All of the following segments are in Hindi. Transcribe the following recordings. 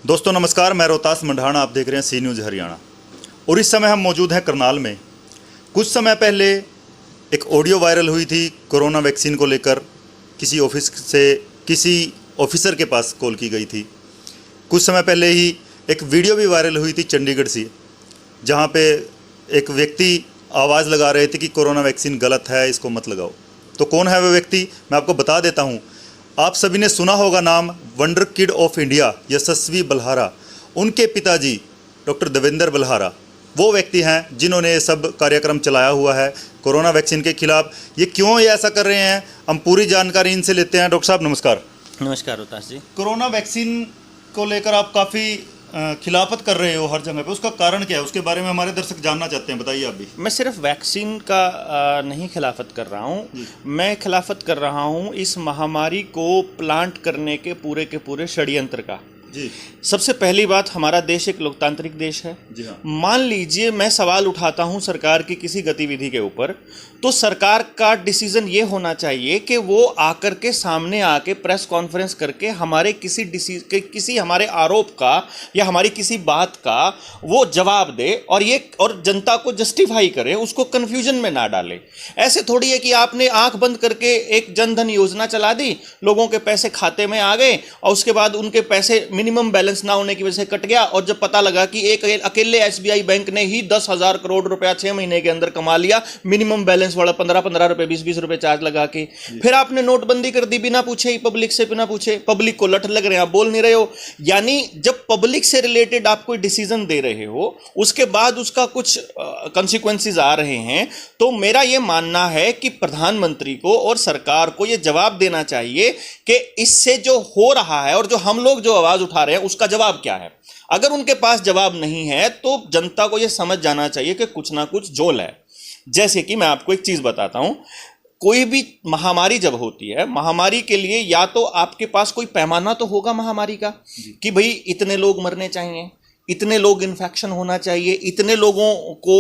दोस्तों नमस्कार, मैं रोहतास मंडाना, आप देख रहे हैं सी न्यूज़ हरियाणा। और इस समय हम मौजूद हैं करनाल में। कुछ समय पहले एक ऑडियो वायरल हुई थी कोरोना वैक्सीन को लेकर। किसी ऑफिस से किसी ऑफिसर के पास कॉल की गई थी। कुछ समय पहले ही एक वीडियो भी वायरल हुई थी चंडीगढ़ से, जहां पे एक व्यक्ति आवाज़ लगा रहे थे कि कोरोना वैक्सीन गलत है, इसको मत लगाओ। तो कौन है वह व्यक्ति, मैं आपको बता देता हूं। आप सभी ने सुना होगा नाम वंडर किड ऑफ इंडिया यशस्वी बल्हारा। उनके पिताजी डॉक्टर देवेंद्र बल्हारा वो व्यक्ति हैं जिन्होंने ये सब कार्यक्रम चलाया हुआ है कोरोना वैक्सीन के खिलाफ। ये क्यों ये ऐसा कर रहे हैं, हम पूरी जानकारी इनसे लेते हैं। डॉक्टर साहब नमस्कार। नमस्कार रोहतास जी। कोरोना वैक्सीन को लेकर आप काफ़ी खिलाफत कर रहे हो हर जगह पे, उसका कारण क्या है, उसके बारे में हमारे दर्शक जानना चाहते हैं, बताइए आप भी। मैं सिर्फ वैक्सीन का नहीं खिलाफत कर रहा हूँ, मैं खिलाफत कर रहा हूँ इस महामारी को प्लांट करने के पूरे षड्यंत्र का। जी। सबसे पहली बात, हमारा देश एक लोकतांत्रिक देश है। जी हाँ। मान लीजिए मैं सवाल उठाता हूं सरकार की किसी गतिविधि के ऊपर, तो सरकार का डिसीजन ये होना चाहिए कि वो आकर के सामने आके प्रेस कॉन्फ्रेंस करके हमारे किसी हमारे आरोप का या हमारी किसी बात का वो जवाब दे और जनता को जस्टिफाई करे, उसको कंफ्यूजन में ना डाले। ऐसे थोड़ी है कि आपने आंख बंद करके एक जनधन योजना चला दी, लोगों के पैसे खाते में आ गए और उसके बाद उनके पैसे मिनिमम बैलेंस ना होने की वजह से कट गया, और जब पता लगा कि एक अकेले एसबीआई बैंक ने ही 10,000 करोड़ रुपया 6 महीने के अंदर कमा लिया, मिनिमम बैलेंस वाला 15-15 रुपए 20-20 रुपए चार्ज लगा के। फिर आपने नोटबंदी कर दी बिना पूछे ही, पब्लिक से बिना पूछे। पब्लिक को लठ लग रहे हैं, आप बोल नहीं रहे हो। यानी जब पब्लिक से रिलेटेड आप कोई डिसीजन दे रहे हो, उसके बाद उसका कुछ कॉन्सिक्वेंसेस आ रहे हैं, तो मेरा यह मानना है कि प्रधानमंत्री को और सरकार को यह जवाब देना चाहिए कि इससे जो हो रहा है और जो हम लोग जो आवाज उठा रहे हैं उसका जवाब क्या है। अगर उनके पास जवाब नहीं है तो जनता को यह समझ जाना चाहिए कि कुछ ना कुछ झोल है। जैसे कि मैं आपको एक चीज बताता हूं, कोई भी महामारी जब होती है, महामारी के लिए या तो आपके पास कोई पैमाना तो होगा महामारी का कि भाई इतने लोग मरने चाहिए, इतने लोग इन्फेक्शन होना चाहिए, इतने लोगों को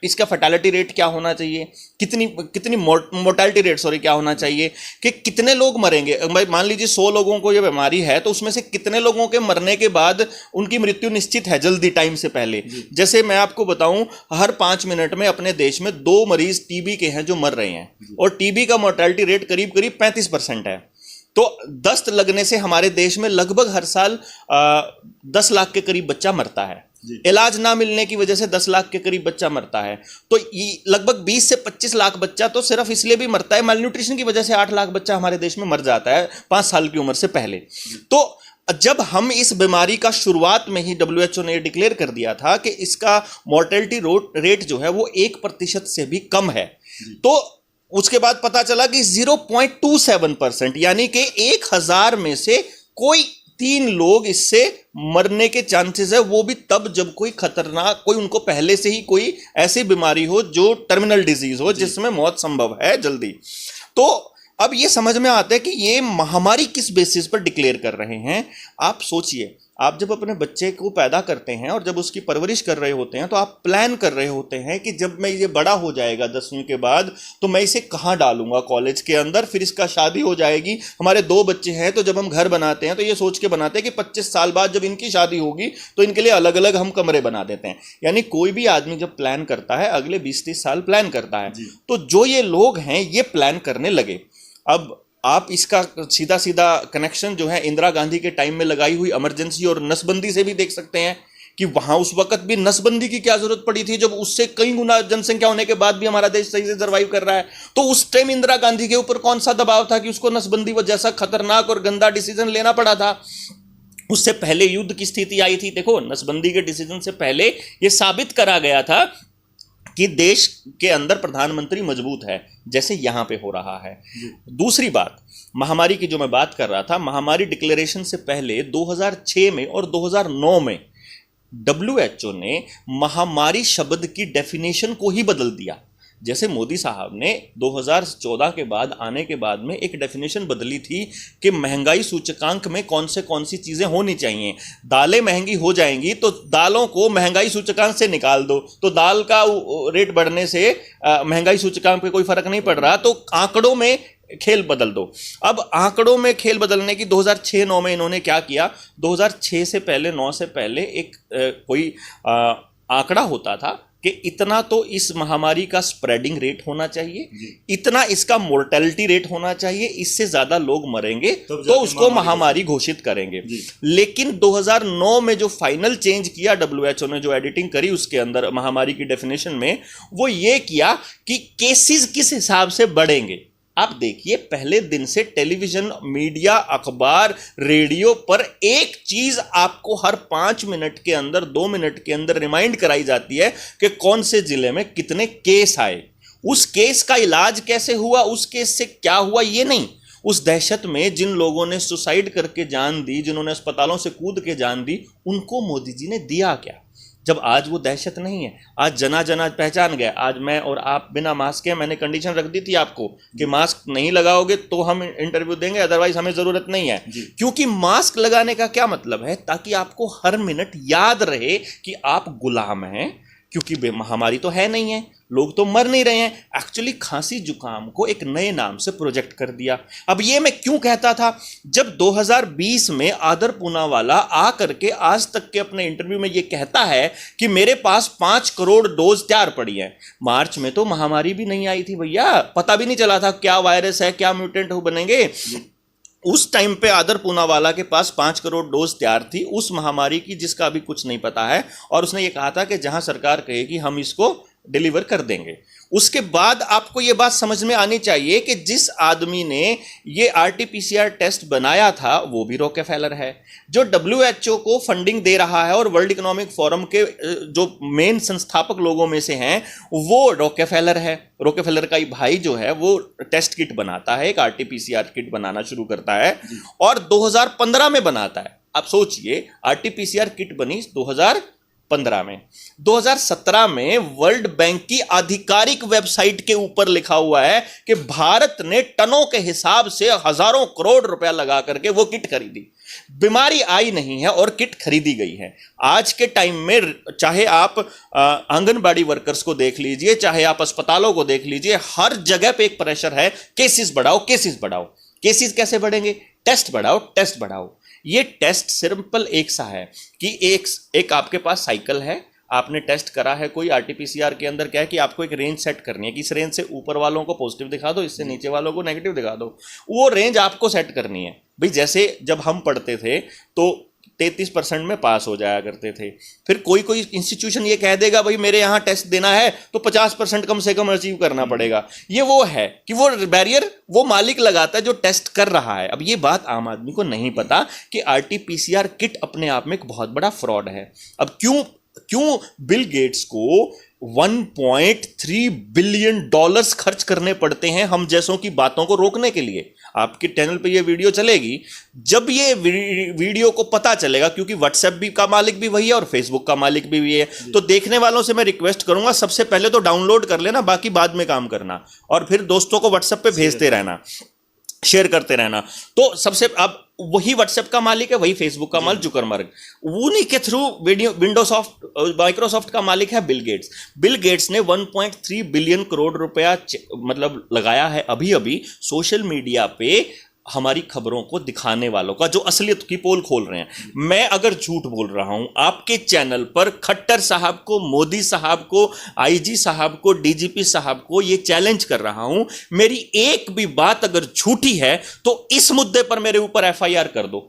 इसका फैटेलिटी रेट क्या होना चाहिए, कितनी मोर्टेलिटी रेट क्या होना चाहिए, कि कितने लोग मरेंगे। मान लीजिए 100 लोगों को ये बीमारी है तो उसमें से कितने लोगों के मरने के बाद उनकी मृत्यु निश्चित है जल्दी टाइम से पहले। जैसे मैं आपको बताऊं, हर 5 मिनट में अपने देश में 2 मरीज टीबी के हैं जो मर रहे हैं, और टीबी का मोर्टेलिटी रेट करीब 35% है। तो दस्त लगने से हमारे देश में लगभग हर साल 10 लाख के करीब बच्चा मरता है। इलाज ना मिलने की वजह से 10 लाख के करीब बच्चा मरता है। तो लगभग 20 से 25 लाख बच्चा तो सिर्फ इसलिए भी मरता है, malnutrition की वजह से 8 लाख बच्चा हमारे देश में मर जाता है 5 साल की उम्र से पहले। तो जब हम इस बीमारी का शुरुआत में ही WHO ने डिक्लेयर कर दिया था कि इसका मोर्टेलिटी रेट जो है वो 1% से भी कम है, तो उसके बाद पता चला कि 0.27%, यानी कि 1000 में से कोई 3 लोग इससे मरने के चांसेस है, वो भी तब जब कोई खतरनाक, कोई उनको पहले से ही कोई ऐसी बीमारी हो जो टर्मिनल डिजीज हो जिसमें मौत संभव है जल्दी। तो अब ये समझ में आता है कि ये महामारी किस बेसिस पर डिक्लेयर कर रहे हैं। आप सोचिए, आप जब अपने बच्चे को पैदा करते हैं और जब उसकी परवरिश कर रहे होते हैं तो आप प्लान कर रहे होते हैं कि जब मैं ये बड़ा हो जाएगा 10वीं के बाद तो मैं इसे कहाँ डालूंगा, कॉलेज के अंदर, फिर इसका शादी हो जाएगी, हमारे 2 बच्चे हैं, तो जब हम घर बनाते हैं तो ये सोच के बनाते हैं कि 25 साल बाद जब इनकी शादी होगी तो इनके लिए अलग अलग हम कमरे बना देते हैं। यानी कोई भी आदमी जब प्लान करता है अगले 20-30 साल प्लान करता है। तो जो ये लोग हैं ये प्लान करने लगे। अब आप इसका सीधा सीधा कनेक्शन जो है इंदिरा गांधी के टाइम में लगाई हुई इमरजेंसी और नसबंदी से भी देख सकते हैं कि वहां उस वक्त भी नसबंदी की क्या जरूरत पड़ी थी, जब उससे कई गुना जनसंख्या होने के बाद भी हमारा देश सही से सर्वाइव कर रहा है। तो उस टाइम इंदिरा गांधी के ऊपर कौन सा दबाव था कि उसको नसबंदी वो जैसा खतरनाक और गंदा डिसीजन लेना पड़ा था। उससे पहले युद्ध की स्थिति आई थी। देखो, नसबंदी के डिसीजन से पहले यह साबित करा गया था कि देश के अंदर प्रधानमंत्री मजबूत है, जैसे यहां पे हो रहा है। दूसरी बात, महामारी की जो मैं बात कर रहा था, महामारी डिक्लेरेशन से पहले 2006 में और 2009 में WHO ने महामारी शब्द की डेफिनेशन को ही बदल दिया। जैसे मोदी साहब ने 2014 के बाद आने के बाद में एक डेफिनेशन बदली थी कि महंगाई सूचकांक में कौन सी चीज़ें होनी चाहिए। दालें महंगी हो जाएंगी तो दालों को महंगाई सूचकांक से निकाल दो, तो दाल का रेट बढ़ने से महंगाई सूचकांक पे कोई फर्क नहीं पड़ रहा। तो आंकड़ों में खेल बदल दो। अब आंकड़ों में खेल बदलने की 2006-9 में इन्होंने क्या किया, 2006 से पहले 9 से पहले एक कोई आंकड़ा होता था कि इतना तो इस महामारी का स्प्रेडिंग रेट होना चाहिए, इतना इसका मोर्टेलिटी रेट होना चाहिए, इससे ज्यादा लोग मरेंगे तो उसको महामारी घोषित करेंगे। लेकिन 2009 में जो फाइनल चेंज किया WHO ने, जो एडिटिंग करी उसके अंदर महामारी की डेफिनेशन में, वो ये किया कि केसेस किस हिसाब से बढ़ेंगे। आप देखिए, पहले दिन से टेलीविजन, मीडिया, अखबार, रेडियो पर एक चीज आपको हर 5 मिनट के अंदर, 2 मिनट के अंदर रिमाइंड कराई जाती है कि कौन से जिले में कितने केस आए, उस केस का इलाज कैसे हुआ, उस केस से क्या हुआ, ये नहीं। उस दहशत में जिन लोगों ने सुसाइड करके जान दी, जिन्होंने अस्पतालों से कूद के जान दी, उनको मोदी जी ने दिया क्या, जब आज वो दहशत नहीं है। आज जना जना पहचान गया। आज मैं और आप बिना मास्क के, मैंने कंडीशन रख दी थी आपको कि मास्क नहीं लगाओगे तो हम इंटरव्यू देंगे, अदरवाइज हमें जरूरत नहीं है। क्योंकि मास्क लगाने का क्या मतलब है, ताकि आपको हर मिनट याद रहे कि आप गुलाम हैं, क्योंकि महामारी तो है नहीं है, लोग तो मर नहीं रहे हैं। एक्चुअली खांसी जुकाम को एक नए नाम से प्रोजेक्ट कर दिया। अब ये मैं क्यों कहता था, जब 2020 में आदर पूनावाला आ करके आज तक के अपने इंटरव्यू में ये कहता है कि मेरे पास 5 करोड़ डोज तैयार पड़ी है। मार्च में तो महामारी भी नहीं आई थी भैया, पता भी नहीं चला था क्या वायरस है, क्या म्यूटेंट हो बनेंगे। उस टाइम पे आदर पूनावाला के पास 5 करोड़ डोज तैयार थी उस महामारी की, जिसका अभी कुछ नहीं पता है। और उसने ये कहा था कि जहां सरकार कहेगी हम इसको डिलीवर कर देंगे। उसके बाद आपको ये बात समझ में आनी चाहिए कि जिस आदमी ने ये RT-PCR टेस्ट बनाया था वो भी रॉकेफेलर है, जो WHO को फंडिंग दे रहा है और वर्ल्ड इकोनॉमिक फोरम के जो मेन संस्थापक लोगों में से हैं वो रॉकेफेलर है। रॉकेफेलर का ही भाई जो है वो टेस्ट किट बनाता है, एक RT-PCR किट बनाना शुरू करता है और 2015 में बनाता है। आप सोचिए, RT-PCR किट बनी 2015 में, 2017 में वर्ल्ड बैंक की आधिकारिक वेबसाइट के ऊपर लिखा हुआ है कि भारत ने टनों के हिसाब से हजारों करोड़ रुपया लगा करके वो किट खरीदी। बीमारी आई नहीं है और किट खरीदी गई है। आज के टाइम में चाहे आप आंगनबाड़ी वर्कर्स को देख लीजिए, चाहे आप अस्पतालों को देख लीजिए, हर जगह पे एक प्रेशर है, केसेस बढ़ाओ, केसेस बढ़ाओ। केसेस कैसे बढ़ेंगे, टेस्ट बढ़ाओ, टेस्ट बढ़ाओ। ये टेस्ट सिंपल एक सा है कि एक आपके पास साइकिल है, आपने टेस्ट करा है कोई RT-PCR के अंदर, क्या है कि आपको एक रेंज सेट करनी है कि इस रेंज से ऊपर वालों को पॉजिटिव दिखा दो, इससे नीचे वालों को नेगेटिव दिखा दो। वो रेंज आपको सेट करनी है भाई। जैसे जब हम पढ़ते थे तो 33% में पास हो जाया करते थे, फिर कोई इंस्टीट्यूशन ये कह देगा भाई मेरे यहाँ टेस्ट देना है तो 50% कम से कम अचीव करना पड़ेगा। ये वो है कि वो बैरियर वो मालिक लगाता है जो टेस्ट कर रहा है। अब ये बात आम आदमी को नहीं पता कि RT-PCR किट अपने आप में एक बहुत बड़ा फ्रॉड है। अब क्यों बिल गेट्स को 1.3 बिलियन डॉलर्स खर्च करने पड़ते हैं हम जैसों की बातों को रोकने के लिए। आपके चैनल पे ये वीडियो चलेगी, जब ये वीडियो को पता चलेगा, क्योंकि व्हाट्सएप भी का मालिक भी वही है और फेसबुक का मालिक भी वही है, तो देखने वालों से मैं रिक्वेस्ट करूंगा सबसे पहले तो डाउनलोड कर लेना, बाकी बाद में काम करना, और फिर दोस्तों को व्हाट्सएप पे भेजते रहना, शेयर करते रहना। तो सबसे अब वही व्हाट्सएप का मालिक है, वही फेसबुक का मालिक जुकरबर्ग, उन्हीं के थ्रू माइक्रोसॉफ्ट का मालिक है बिल गेट्स। बिल गेट्स ने 1.3 बिलियन करोड़ रुपया मतलब लगाया है अभी अभी सोशल मीडिया पे हमारी खबरों को दिखाने वालों का, जो असलियत की पोल खोल रहे हैं। मैं अगर झूठ बोल रहा हूं आपके चैनल पर खट्टर साहब को, मोदी साहब को, IG साहब को, DGP साहब को ये चैलेंज कर रहा हूं, मेरी एक भी बात अगर झूठी है तो इस मुद्दे पर मेरे ऊपर FIR कर दो,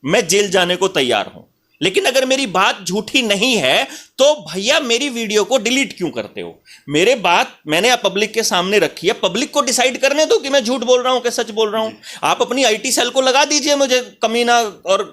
मैं जेल जाने को तैयार हूं। लेकिन अगर मेरी बात झूठी नहीं है तो भैया मेरी वीडियो को डिलीट क्यों करते हो? मेरे बात मैंने पब्लिक के सामने रखी है, पब्लिक को डिसाइड करने दो कि मैं झूठ बोल रहा हूं कि सच बोल रहा हूं। आप अपनी IT सेल को लगा दीजिए मुझे कमीना और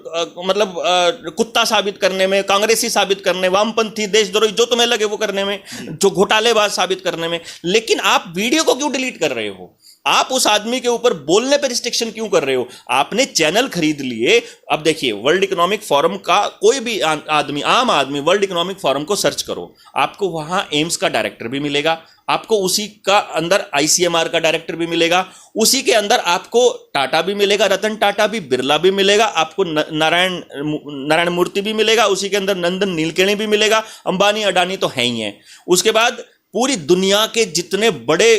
कुत्ता साबित करने में, कांग्रेसी साबित करने, वामपंथी, देशद्रोही, जो तुम्हें लगे वो करने में, जो घोटालेबाज साबित करने में। लेकिन आप वीडियो को क्यों डिलीट कर रहे हो? आप उस आदमी के ऊपर बोलने पर रिस्ट्रिक्शन क्यों कर रहे हो? आपने चैनल खरीद लिए। अब देखिए, वर्ल्ड इकोनॉमिक फोरम का कोई भी आदमी, आम आदमी वर्ल्ड इकोनॉमिक फोरम को सर्च करो, आपको वहां एम्स का डायरेक्टर भी मिलेगा, आपको उसी का अंदर ICMR का डायरेक्टर भी मिलेगा, उसी के अंदर आपको टाटा भी मिलेगा, रतन टाटा भी, बिरला भी मिलेगा, आपको नारायण मूर्ति भी मिलेगा, उसी के अंदर नंदन नीलकेणी भी मिलेगा, अंबानी अडानी तो है ही है। उसके बाद पूरी दुनिया के जितने बड़े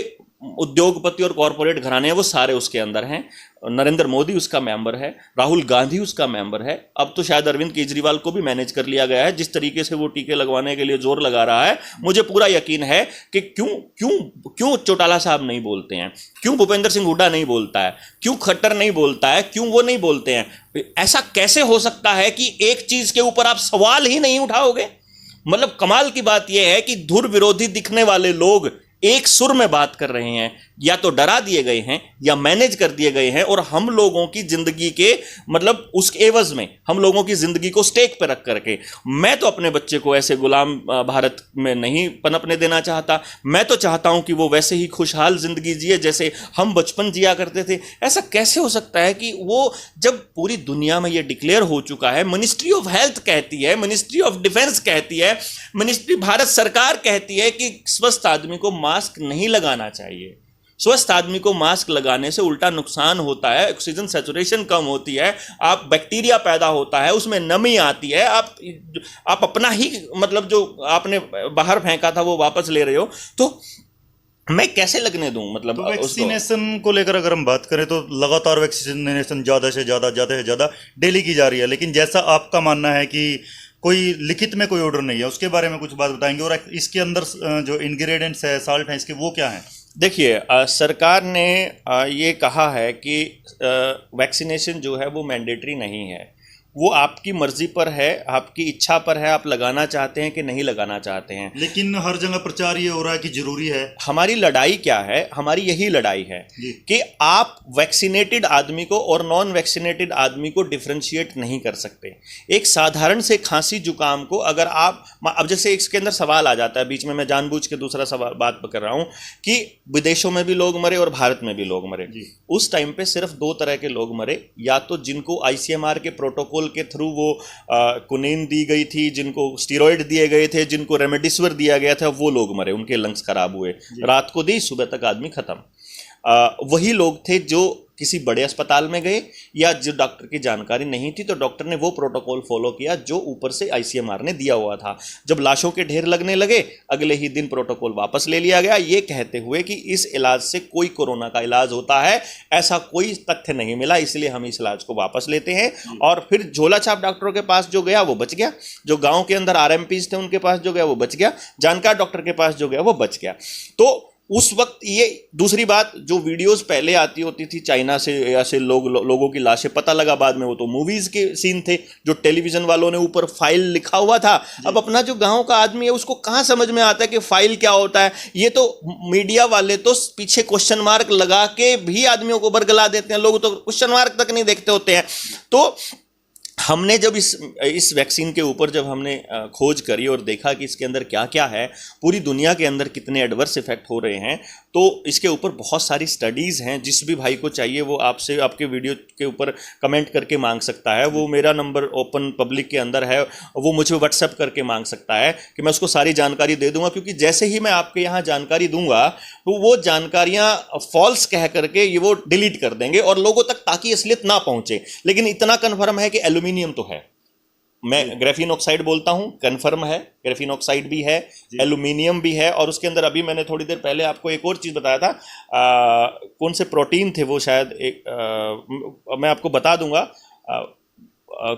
उद्योगपति और कॉरपोरेट घराने हैं वो सारे उसके अंदर हैं। नरेंद्र मोदी उसका मेंबर है, राहुल गांधी उसका मेंबर है। अब तो शायद अरविंद केजरीवाल को भी मैनेज कर लिया गया है। जिस तरीके से वो टीके लगवाने के लिए जोर लगा रहा है, मुझे पूरा यकीन है कि क्यों क्यों क्यों चौटाला साहब नहीं बोलते हैं, क्यों भूपेंद्र सिंह हुड्डा नहीं बोलता है, क्यों खट्टर नहीं बोलता है, क्यों वो नहीं बोलते हैं। ऐसा कैसे हो सकता है कि एक चीज के ऊपर आप सवाल ही नहीं उठाओगे? मतलब कमाल की बात यह है कि धुर विरोधी दिखने वाले लोग एक सुर में बात कर रहे हैं, या तो डरा दिए गए हैं या मैनेज कर दिए गए हैं, और हम लोगों की जिंदगी के मतलब उस एवज में हम लोगों की जिंदगी को स्टेक पे रख करके। मैं तो अपने बच्चे को ऐसे गुलाम भारत में नहीं पनपने देना चाहता। मैं तो चाहता हूं कि वो वैसे ही खुशहाल जिंदगी जिए जैसे हम बचपन जिया करते थे। ऐसा कैसे हो सकता है कि वो, जब पूरी दुनिया में ये डिक्लेयर हो चुका है, मिनिस्ट्री ऑफ हेल्थ कहती है, मिनिस्ट्री ऑफ डिफेंस कहती है, मिनिस्ट्री भारत सरकार कहती है कि स्वस्थ आदमी को मास्क नहीं लगाना चाहिए। स्वस्थ आदमी को मास्क लगाने से उल्टा नुकसान होता है, ऑक्सीजन सैचुरेशन कम होती है, आप बैक्टीरिया पैदा होता है, उसमें नमी आती है, आप अपना ही मतलब जो आपने बाहर फेंका था वो वापस ले रहे हो। तो मैं कैसे लगने दूं? मतलब तो वैक्सीनेशन को लेकर अगर हम बात करें तो लगातार वैक्सीनेशन ज़्यादा से ज़्यादा डेली की जा रही है, लेकिन जैसा आपका मानना है कि कोई लिखित में कोई ऑर्डर नहीं है, उसके बारे में कुछ बात बताएंगे। और इसके अंदर जो इंग्रेडिएंट्स है, साल्ट है, इसके वो क्या हैं? देखिए, सरकार ने ये कहा है कि वैक्सीनेशन जो है वो मैंडेटरी नहीं है, वो आपकी मर्जी पर है, आपकी इच्छा पर है, आप लगाना चाहते हैं कि नहीं लगाना चाहते हैं। लेकिन हर जगह प्रचार ये हो रहा है कि जरूरी है। हमारी लड़ाई क्या है? हमारी यही लड़ाई है कि आप वैक्सीनेटेड आदमी को और नॉन वैक्सीनेटेड आदमी को डिफरेंशिएट नहीं कर सकते। एक साधारण से खांसी जुकाम को अगर आप, अब जैसे इसके अंदर सवाल आ जाता है बीच में, मैं जानबूझ के दूसरा सवाल बात कर रहा हूं कि विदेशों में भी लोग मरे और भारत में भी लोग मरे। उस टाइम पे सिर्फ दो तरह के लोग मरे, या तो जिनको आईसीएमआर के प्रोटोकॉल के थ्रू वो कुनीन दी गई थी, जिनको स्टीरॉयड दिए गए थे, जिनको रेमडेसिविर दिया गया था, वो लोग मरे, उनके लंग्स खराब हुए, रात को दी सुबह तक आदमी खत्म। वही लोग थे जो किसी बड़े अस्पताल में गए या जो डॉक्टर की जानकारी नहीं थी, तो डॉक्टर ने वो प्रोटोकॉल फॉलो किया जो ऊपर से आईसीएमआर ने दिया हुआ था। जब लाशों के ढेर लगने लगे, अगले ही दिन प्रोटोकॉल वापस ले लिया गया, ये कहते हुए कि इस इलाज से कोई कोरोना का इलाज होता है, ऐसा कोई तथ्य नहीं मिला, इसलिए हम इस इलाज को वापस लेते हैं। और फिर झोला छाप डॉक्टरों के पास जो गया वो बच गया, जो गाँव के अंदर आरएमपीज थे उनके पास जो गया वो बच गया, जानकार डॉक्टर के पास जो गया वो बच गया। तो उस वक्त ये दूसरी बात, जो वीडियोस पहले आती होती थी चाइना से या से लोगों की लाशें, पता लगा बाद में वो तो मूवीज के सीन थे, जो टेलीविजन वालों ने ऊपर फाइल लिखा हुआ था। अब अपना जो गांव का आदमी है उसको कहाँ समझ में आता है कि फाइल क्या होता है? ये तो मीडिया वाले तो पीछे क्वेश्चन मार्क लगा के भी आदमियों को बरगला देते हैं, लोग तो क्वेश्चन मार्क तक नहीं देखते होते हैं। तो हमने जब इस वैक्सीन के ऊपर जब हमने खोज करी और देखा कि इसके अंदर क्या क्या है, पूरी दुनिया के अंदर कितने एडवर्स इफेक्ट हो रहे हैं, तो इसके ऊपर बहुत सारी स्टडीज़ हैं। जिस भी भाई को चाहिए वो आपसे आपके वीडियो के ऊपर कमेंट करके मांग सकता है। वो मेरा नंबर ओपन पब्लिक के अंदर है, वो मुझे व्हाट्सएप करके मांग सकता है कि मैं उसको सारी जानकारी दे दूंगा। क्योंकि जैसे ही मैं आपके यहाँ जानकारी दूंगा तो वो जानकारियाँ फॉल्स कह करके ये वो डिलीट कर देंगे और लोगों तक ताकि असलियत ना पहुँचे। लेकिन इतना कन्फर्म है कि एल्यूमिनियम तो है, मैं ग्रेफीन ऑक्साइड बोलता हूं, कन्फर्म है, ग्रेफीन ऑक्साइड भी है, एल्यूमिनियम भी है। और उसके अंदर अभी मैंने थोड़ी देर पहले आपको एक और चीज़ बताया था, कौन से प्रोटीन थे वो, शायद एक मैं आपको बता दूंगा,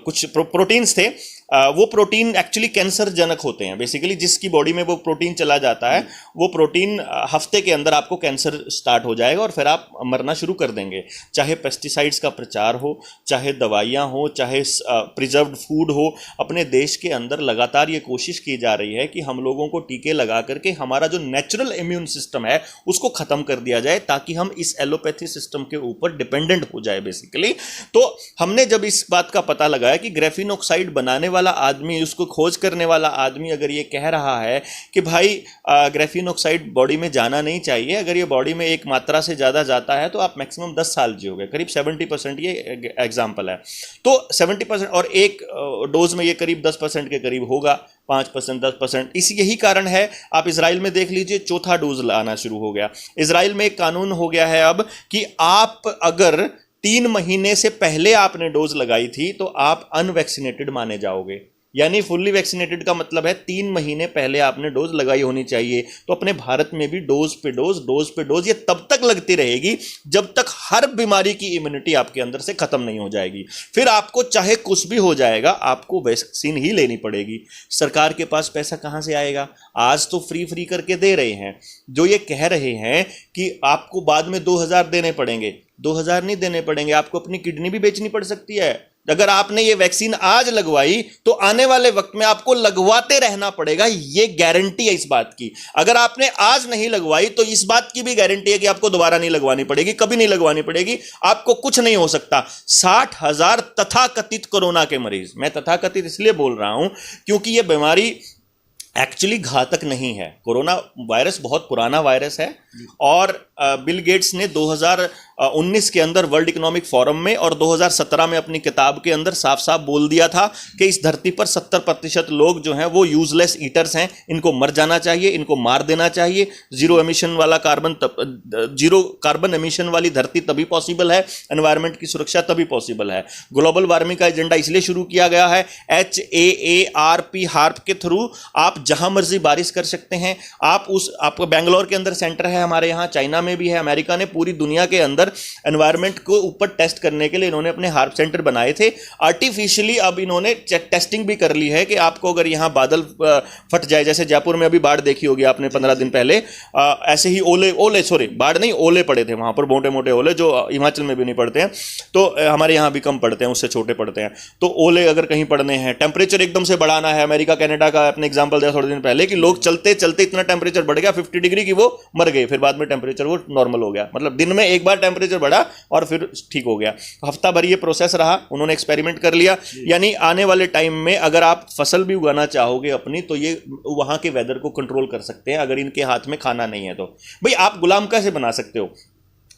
कुछ प्रोटीन्स थे, वो प्रोटीन एक्चुअली कैंसर जनक होते हैं। बेसिकली जिसकी बॉडी में वो प्रोटीन चला जाता है, वो प्रोटीन हफ्ते के अंदर आपको कैंसर स्टार्ट हो जाएगा और फिर आप मरना शुरू कर देंगे। चाहे पेस्टिसाइड्स का प्रचार हो, चाहे दवाइयाँ हो, चाहे प्रिजर्व्ड फूड हो, अपने देश के अंदर लगातार ये कोशिश की जा रही है कि हम लोगों को टीके लगा करके हमारा जो नेचुरल इम्यून सिस्टम है उसको ख़त्म कर दिया जाए, ताकि हम इस एलोपैथी सिस्टम के ऊपर डिपेंडेंट हो जाए बेसिकली। तो हमने जब इस बात का पता लगाया कि ग्रेफीन ऑक्साइड बनाने वाला आदमी, उसको खोज करने वाला आदमी अगर ये कह रहा है कि भाई ग्रेफीन ऑक्साइड बॉडी में जाना नहीं चाहिए, अगर ये बॉडी में एक मात्रा से ज़्यादा जाता है तो आप मैक्सिमम 10 साल जियोगे, करीब 70% ये एग्जाम्पल है। तो 70% और एक डोज में ये करीब 10% के करीब होगा, 5% 10%। यही कारण है, आप इजराइल में देख लीजिए, चौथा डोज लाना शुरू हो गया। इजराइल में एक कानून हो गया है अब कि आप अगर 3 महीने से पहले आपने डोज लगाई थी तो आप अनवैक्सीनेटेड माने जाओगे। यानी फुल्ली वैक्सीनेटेड का मतलब है 3 महीने पहले आपने डोज लगाई होनी चाहिए। तो अपने भारत में भी डोज पे डोज ये तब तक लगती रहेगी जब तक हर बीमारी की इम्यूनिटी आपके अंदर से खत्म नहीं हो जाएगी। फिर आपको चाहे कुछ भी हो जाएगा, आपको वैक्सीन ही लेनी पड़ेगी। सरकार के पास पैसा कहां से आएगा? आज तो फ्री करके दे रहे हैं। जो ये कह रहे हैं कि आपको बाद में 2000 देने पड़ेंगे, 2000 नहीं देने पड़ेंगे, आपको अपनी किडनी भी बेचनी पड़ सकती है। अगर आपने ये वैक्सीन आज लगवाई तो आने वाले वक्त में आपको लगवाते रहना पड़ेगा, ये गारंटी है इस बात की। अगर आपने आज नहीं लगवाई तो इस बात की भी गारंटी है कि आपको दोबारा नहीं लगवानी पड़ेगी, कभी नहीं लगवानी पड़ेगी, आपको कुछ नहीं हो सकता। 60,000 तथाकथित कोरोना के मरीज, मैं तथाकथित इसलिए बोल रहा हूं क्योंकि यह बीमारी एक्चुअली घातक नहीं है। कोरोना वायरस बहुत पुराना वायरस है और बिल गेट्स ने 2019 के अंदर वर्ल्ड इकोनॉमिक फोरम में और 2017 में अपनी किताब के अंदर साफ साफ बोल दिया था कि इस धरती पर 70% लोग जो हैं वो यूजलेस ईटर्स हैं, इनको मर जाना चाहिए, इनको मार देना चाहिए। जीरो कार्बन एमिशन वाली धरती तभी पॉसिबल है, एनवायरनमेंट की सुरक्षा तभी पॉसिबल है। ग्लोबल वार्मिंग का एजेंडा इसलिए शुरू किया गया है HAARP हार्प के थ्रू आप जहां मर्जी बारिश कर सकते हैं। आपको बेंगलोर के अंदर सेंटर है, हमारे यहाँ चाइना में भी है, अमेरिका ने पूरी दुनिया के अंदर एनवायरनमेंट को ऊपर टेस्ट करने के लिए इन्होंने अपने हार्प सेंटर बनाए थे आर्टिफिशियली। अब इन्होंने टेस्टिंग भी कर ली है कि आपको अगर यहाँ बादल फट जाए, जैसे जयपुर में अभी बाढ़ देखी होगी आपने 15 दिन पहले, ऐसे ही बाढ़ नहीं, ओले पड़े थे वहां पर, मोटे मोटे ओले जो हिमाचल में भी नहीं पड़ते हैं, तो हमारे यहाँ भी कम पड़ते हैं, उससे छोटे पड़ते हैं। तो ओले अगर कहीं पड़ने हैं, टेम्परेचर एकदम से बढ़ाना है, अमेरिका कनाडा का अपने एग्जाम्पल दिया थोड़े दिन पहले कि लोग चलते चलते इतना टेम्परेचर बढ़ गया 50 डिग्री की, वो मर गए, फिर बाद में टेम्परेचर वो नॉर्मल हो गया। मतलब दिन में एक बार टेम्परेचर बढ़ा और फिर ठीक हो गया। हफ्ता भर ये प्रोसेस रहा, उन्होंने एक्सपेरिमेंट कर लिया। यानी आने वाले टाइम में अगर आप फसल भी उगाना चाहोगे अपनी, तो ये वहां के वेदर को कंट्रोल कर सकते हैं। अगर इनके हाथ में खाना नहीं है तो भाई आप गुलाम कैसे बना सकते हो?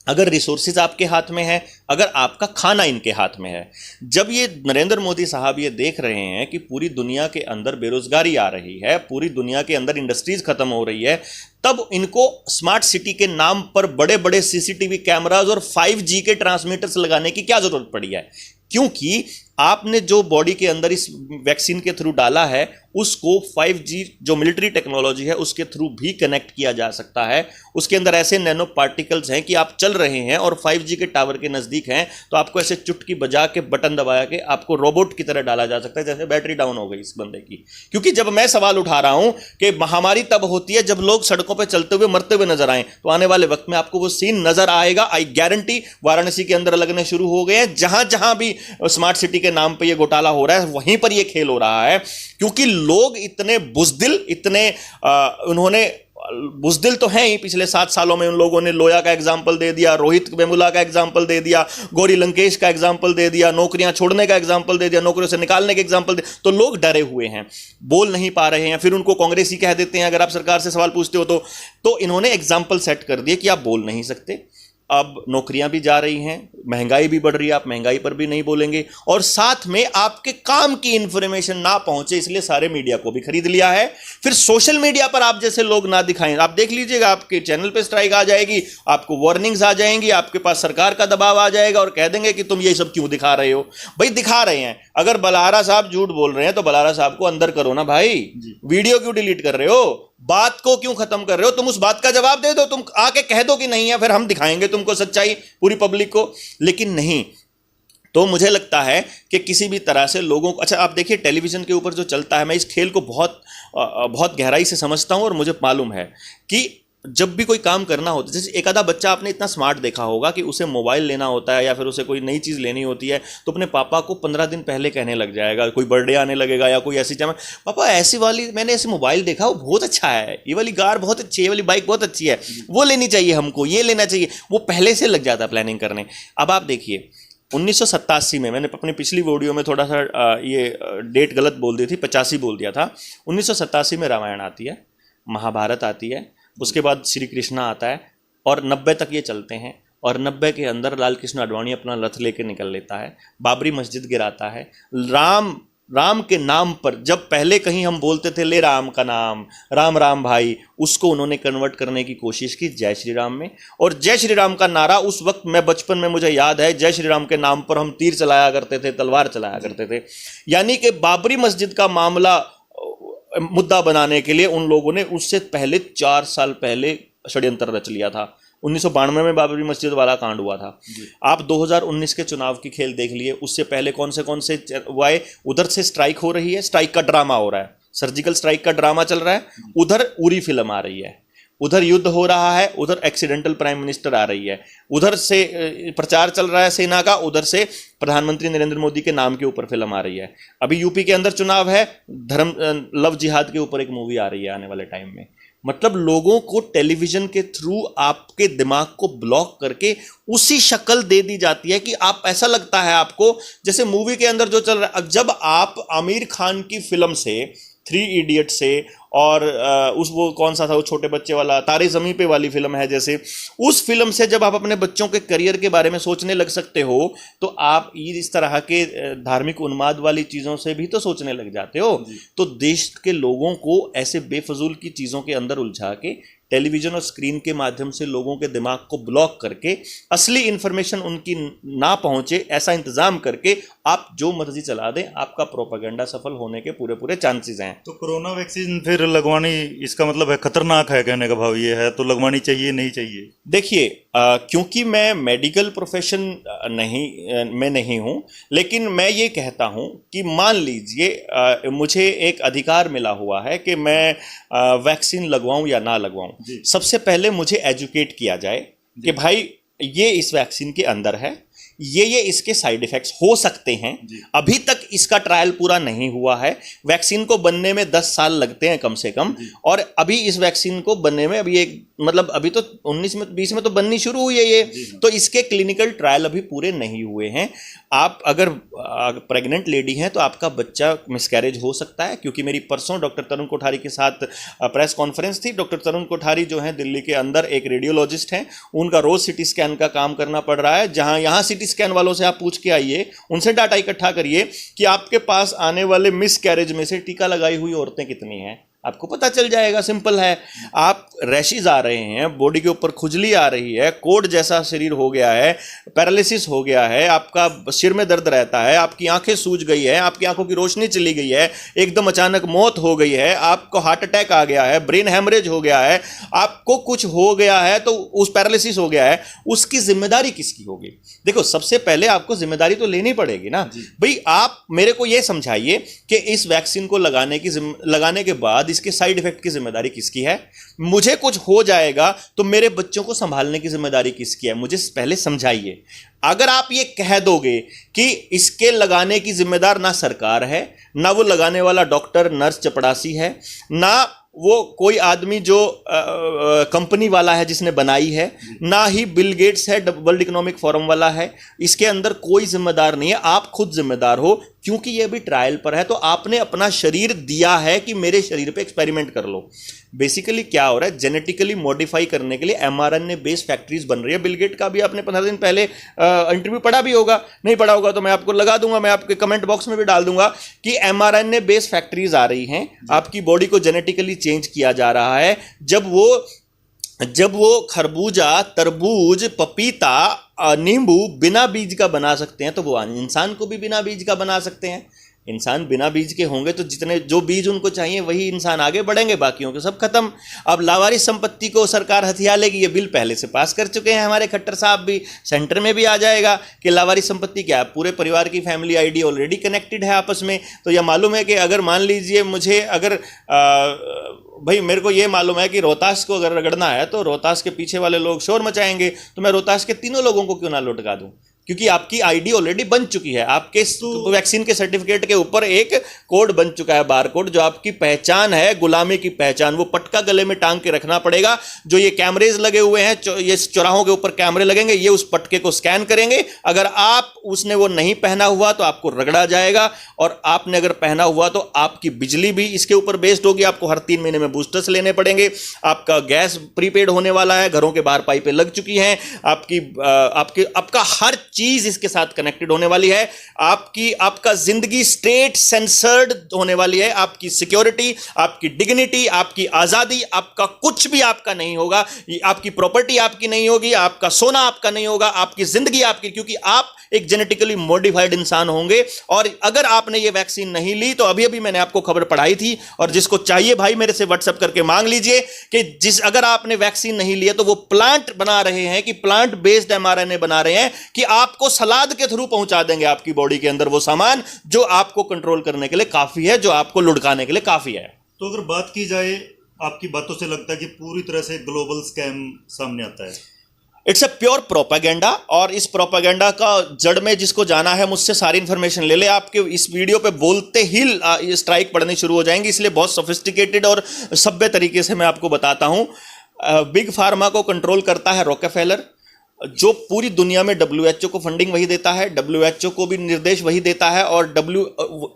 अगर रिसोर्सेज आपके हाथ में है, अगर आपका खाना इनके हाथ में है। जब ये नरेंद्र मोदी साहब ये देख रहे हैं कि पूरी दुनिया के अंदर बेरोजगारी आ रही है, पूरी दुनिया के अंदर इंडस्ट्रीज खत्म हो रही है, तब इनको स्मार्ट सिटी के नाम पर बड़े बड़े सीसीटीवी कैमराज और 5G के ट्रांसमीटर्स लगाने की क्या जरूरत पड़ी है? क्योंकि आपने जो बॉडी के अंदर इस वैक्सीन के थ्रू डाला है उसको 5G जो मिलिट्री टेक्नोलॉजी है उसके थ्रू भी कनेक्ट किया जा सकता है। उसके अंदर ऐसे नैनो पार्टिकल्स हैं कि आप चल रहे हैं और 5G के टावर के नज़दीक हैं तो आपको ऐसे चुटकी बजा के बटन दबाया के आपको रोबोट की तरह डाला जा सकता है, जैसे बैटरी डाउन हो गई इस बंदे की। क्योंकि जब मैं सवाल उठा रहा हूं कि महामारी तब होती है जब लोग सड़कों पर चलते हुए मरते हुए नजर आए, तो आने वाले वक्त में आपको वो सीन नजर आएगा। आई गारंटी वाराणसी के अंदर लगने शुरू हो गए हैं। जहां जहां भी स्मार्ट सिटी के नाम पर यह घोटाला हो रहा है वहीं पर यह खेल हो रहा है, क्योंकि लोग इतने बुज़दिल, उन्होंने बुज़दिल तो हैं ही। पिछले 7 सालों में उन लोगों ने लोया का एग्जाम्पल दे दिया, रोहित वेमुला का एग्जाम्पल दे दिया, गौरी लंकेश का एग्जाम्पल दे दिया, नौकरियां छोड़ने का एग्जाम्पल दे दिया, नौकरियों से निकालने का एग्जाम्पल दे। तो लोग डरे हुए हैं, बोल नहीं पा रहे हैं। फिर उनको कांग्रेसी कह देते हैं अगर आप सरकार से सवाल पूछते हो तो इन्होंने एग्जाम्पल सेट कर दिए कि आप बोल नहीं सकते। अब नौकरियां भी जा रही हैं, महंगाई भी बढ़ रही है, आप महंगाई पर भी नहीं बोलेंगे, और साथ में आपके काम की इंफॉर्मेशन ना पहुंचे इसलिए सारे मीडिया को भी खरीद लिया है। फिर सोशल मीडिया पर आप जैसे लोग ना दिखाएं, आप देख लीजिएगा आपके चैनल पे स्ट्राइक आ जाएगी, आपको वार्निंग्स आ जाएंगी, आपके पास सरकार का दबाव आ जाएगा और कह देंगे कि तुम ये सब क्यों दिखा रहे हो। भाई दिखा रहे हैं, अगर बलहारा साहब झूठ बोल रहे हैं तो बलहारा साहब को अंदर करो ना भाई, वीडियो क्यों डिलीट कर रहे हो, बात को क्यों खत्म कर रहे हो? तुम उस बात का जवाब दे दो, तुम आके कह दो कि नहीं है, फिर हम दिखाएंगे तुमको सच्चाई पूरी पब्लिक को। लेकिन नहीं, तो मुझे लगता है कि किसी भी तरह से लोगों को, अच्छा आप देखिए टेलीविजन के ऊपर जो चलता है, मैं इस खेल को बहुत गहराई से समझता हूं और मुझे मालूम है कि जब भी कोई काम करना होता है, जैसे एक आधा बच्चा आपने इतना स्मार्ट देखा होगा कि उसे मोबाइल लेना होता है या फिर उसे कोई नई चीज़ लेनी होती है तो अपने पापा को 15 दिन पहले कहने लग जाएगा, कोई बर्थडे आने लगेगा या कोई ऐसी चीज़, पापा ऐसी वाली मैंने ऐसे मोबाइल देखा वो बहुत अच्छा है, ये वाली कार बहुत अच्छी है, ये वाली बाइक बहुत अच्छी है, वो लेनी चाहिए हमको, ये लेना चाहिए। वो पहले से लग जाता है प्लानिंग करने। अब आप देखिए 1987 में, मैंने अपनी पिछली वीडियो में थोड़ा सा ये डेट गलत बोल दी थी, 85 बोल दिया था। 1987 में रामायण आती है, महाभारत आती है, उसके बाद श्री कृष्णा आता है और 90 तक ये चलते हैं। और 90 के अंदर लाल कृष्ण आडवाणी अपना रथ लेकर निकल लेता है, बाबरी मस्जिद गिराता है, राम राम के नाम पर, जब पहले कहीं हम बोलते थे ले राम का नाम, राम राम भाई, उसको उन्होंने कन्वर्ट करने की कोशिश की जय श्री राम में। और जय श्री राम का नारा उस वक्त, मैं बचपन में मुझे याद है, जय श्री राम के नाम पर हम तीर चलाया करते थे, तलवार चलाया करते थे। यानी कि बाबरी मस्जिद का मामला मुद्दा बनाने के लिए उन लोगों ने उससे पहले 4 साल पहले षड्यंत्र रच लिया था। 1992 में बाबरी मस्जिद वाला कांड हुआ था। आप 2019 के चुनाव की खेल देख लिए, उससे पहले कौन से हुए, उधर से स्ट्राइक हो रही है, स्ट्राइक का ड्रामा हो रहा है, सर्जिकल स्ट्राइक का ड्रामा चल रहा है, उधर उरी फिल्म आ रही है, उधर युद्ध हो रहा है, उधर एक्सीडेंटल प्राइम मिनिस्टर आ रही है, उधर से प्रचार चल रहा है सेना का, उधर से प्रधानमंत्री नरेंद्र मोदी के नाम के ऊपर फिल्म आ रही है। अभी यूपी के अंदर चुनाव है, धर्म लव जिहाद के ऊपर एक मूवी आ रही है आने वाले टाइम में। मतलब लोगों को टेलीविजन के थ्रू आपके दिमाग को ब्लॉक करके उसी शक्ल दे दी जाती है कि आप, ऐसा लगता है आपको जैसे मूवी के अंदर जो चल रहा है। अब जब आप आमिर खान की फिल्म से, 3 इडियट से, और उस वो कौन सा था वो छोटे बच्चे वाला, तारे ज़मीं पे वाली फिल्म है, जैसे उस फिल्म से जब आप अपने बच्चों के करियर के बारे में सोचने लग सकते हो, तो आप इस तरह के धार्मिक उन्माद वाली चीज़ों से भी तो सोचने लग जाते हो। तो देश के लोगों को ऐसे बेफजूल की चीज़ों के अंदर उलझा के, टेलीविज़न और स्क्रीन के माध्यम से लोगों के दिमाग को ब्लॉक करके, असली इन्फॉर्मेशन उनकी ना पहुंचे ऐसा इंतजाम करके आप जो मर्जी चला दें, आपका प्रोपेगेंडा सफल होने के पूरे पूरे चांसेस हैं। तो कोरोना वैक्सीन फिर लगवानी, इसका मतलब है खतरनाक है, कहने का भाव ये है, तो लगवानी चाहिए नहीं चाहिए? देखिए, क्योंकि मैं मेडिकल प्रोफेशन नहीं हूँ, लेकिन मैं ये कहता हूँ कि मान लीजिए मुझे एक अधिकार मिला हुआ है कि मैं वैक्सीन लगवाऊँ या ना लगवाऊँ। सबसे पहले मुझे एजुकेट किया जाए कि भाई ये इस वैक्सीन के अंदर है, ये इसके साइड इफेक्ट्स हो सकते हैं। अभी तक इसका ट्रायल पूरा नहीं हुआ है, वैक्सीन को बनने में 10 साल लगते हैं कम से कम, और अभी इस वैक्सीन को बनने में अभी एक मतलब अभी तो 19 में 20 में तो बननी शुरू हुई है ये, तो इसके क्लिनिकल ट्रायल अभी पूरे नहीं हुए हैं। आप अगर प्रेग्नेंट लेडी हैं तो आपका बच्चा मिसकैरेज हो सकता है, क्योंकि मेरी परसों डॉक्टर तरुण कोठारी के साथ प्रेस कॉन्फ्रेंस थी। डॉक्टर तरुण कोठारी जो हैं दिल्ली के अंदर एक रेडियोलॉजिस्ट हैं, उनका रोज सिटी स्कैन का काम करना पड़ रहा है। जहां यहाँ सिटी स्कैन वालों से आप पूछ के आइए, उनसे डाटा इकट्ठा करिए कि आपके पास आने वाले मिसकैरेज में से टीका लगाई हुई औरतें कितनी हैं, आपको पता चल जाएगा। सिंपल है। आप रैशेज आ रहे हैं, बॉडी के ऊपर खुजली आ रही है, कोड जैसा शरीर हो गया है, पैरालिसिस हो गया है, आपका सिर में दर्द रहता है, आपकी आंखें सूज गई है, आपकी आंखों की रोशनी चली गई है, एकदम अचानक मौत हो गई है, आपको हार्ट अटैक आ गया है, ब्रेन हेमरेज हो गया है, आपको कुछ हो गया है, तो उस पैरालिसिस हो गया है, उसकी जिम्मेदारी किसकी होगी? देखो, सबसे पहले आपको जिम्मेदारी तो लेनी पड़ेगी ना भाई। आप मेरे को यह समझाइए कि इस वैक्सीन को लगाने के बाद इसके साइड इफेक्ट की जिम्मेदारी किसकी है? मुझे कुछ हो जाएगा तो मेरे बच्चों को संभालने की जिम्मेदारी किसकी है? मुझे पहले समझाइए। अगर आप ये कह दोगे कि इसके लगाने की जिम्मेदार ना सरकार है, ना वो लगाने वाला डॉक्टर नर्स चपड़ासी है, ना वो कोई आदमी जो कंपनी वाला है जिसने बनाई है, ना ही बिल गेट्स है, वर्ल्ड इकोनॉमिक फोरम वाला है, इसके अंदर कोई जिम्मेदार नहीं है, आप खुद जिम्मेदार हो, क्योंकि ये भी ट्रायल पर है। तो आपने अपना शरीर दिया है कि मेरे शरीर पे एक्सपेरिमेंट कर लो। बेसिकली क्या हो रहा है, जेनेटिकली मॉडिफाई करने के लिए mRNA बेस्ड फैक्ट्रीज बन रही है। बिल गेट का भी आपने 15 दिन पहले इंटरव्यू पढ़ा भी होगा, नहीं पढ़ा होगा तो मैं आपको लगा दूंगा, मैं आपके कमेंट बॉक्स में भी डाल दूंगा कि mRNA बेस्ड फैक्ट्रीज आ रही हैं, आपकी बॉडी को जेनेटिकली चेंज किया जा रहा है। जब वो खरबूजा, तरबूज, पपीता, नींबू बिना बीज का बना सकते हैं, तो वो इंसान को भी बिना बीज का बना सकते हैं। इंसान बिना बीज के होंगे तो जितने जो बीज उनको चाहिए वही इंसान आगे बढ़ेंगे, बाकियों के सब खत्म। अब लावारिस संपत्ति को सरकार हथिया लेगी, ये बिल पहले से पास कर चुके हैं हमारे खट्टर साहब भी, सेंटर में भी आ जाएगा कि लावारिस संपत्ति क्या है, पूरे परिवार की फैमिली आईडी ऑलरेडी कनेक्टेड है आपस में। तो यह मालूम है कि अगर मान लीजिए मुझे अगर भाई मेरे को ये मालूम है कि रोहतास को अगर रगड़ना है तो रोहतास के पीछे वाले लोग शोर मचाएंगे, तो मैं रोहतास के तीनों लोगों को क्यों ना लुटका दूं? क्योंकि आपकी आईडी ऑलरेडी बन चुकी है, आपके वैक्सीन के सर्टिफिकेट के ऊपर एक कोड बन चुका है, बार कोड, जो आपकी पहचान है, गुलामी की पहचान। वो पटका गले में टांग के रखना पड़ेगा। जो ये कैमरेज लगे हुए हैं, ये चौराहों के ऊपर कैमरे लगेंगे, ये उस पटके को स्कैन करेंगे। अगर आप उसने वो नहीं पहना हुआ तो आपको रगड़ा जाएगा, और आपने अगर पहना हुआ तो आपकी बिजली भी इसके ऊपर बेस्ड होगी। आपको हर 3 महीने में बूस्टर्स लेने पड़ेंगे। आपका गैस प्रीपेड होने वाला है, घरों के बाहर पाइपें लग चुकी हैं, आपका हर चीज इसके साथ कनेक्टेड होने वाली है। आपका जिंदगी स्टेट सेंसर्ड होने वाली है, आपकी सिक्योरिटी, आपकी डिग्निटी, आपकी आजादी, आपका कुछ भी आपका नहीं होगा, आपकी प्रॉपर्टी आपकी नहीं होगी, आपका सोना आपका नहीं होगा, आपकी जिंदगी आपकी, क्योंकि आप एक जेनेटिकली मॉडिफाइड इंसान होंगे। और अगर आपने ये वैक्सीन नहीं ली तो अभी अभी मैंने आपको खबर पढ़ाई थी, और जिसको चाहिए भाई मेरे से व्हाट्सएप करके मांग लीजिए कि अगर आपने वैक्सीन नहीं लिया तो वो प्लांट बना रहे हैं, कि प्लांट बेस्ड एमआरएनए बना रहे हैं, कि आपको सलाद के थ्रू पहुंचा देंगे आपकी बॉडी के अंदर वो सामान जो आपको कंट्रोल करने के लिए काफी है, जो आपको लुढ़काने के लिए काफी है। तो अगर बात की जाए, आपकी बातों से लगता है कि पूरी तरह से ग्लोबल स्कैम सामने आता है। इट्स अ प्योर प्रोपागेंडा, और इस प्रोपागेंडा का जड़ में जिसको जाना है मुझसे सारी इंफॉर्मेशन ले ले। आपके इस वीडियो पे बोलते ही स्ट्राइक पड़नी शुरू हो जाएंगी, इसलिए बहुत सोफिस्टिकेटेड और सभ्य तरीके से मैं आपको बताता हूं। बिग फार्मा को कंट्रोल करता है रॉकेफेलर, जो पूरी दुनिया में डब्ल्यूएचओ को फंडिंग वही देता है, डब्ल्यूएचओ को भी निर्देश वही देता है, और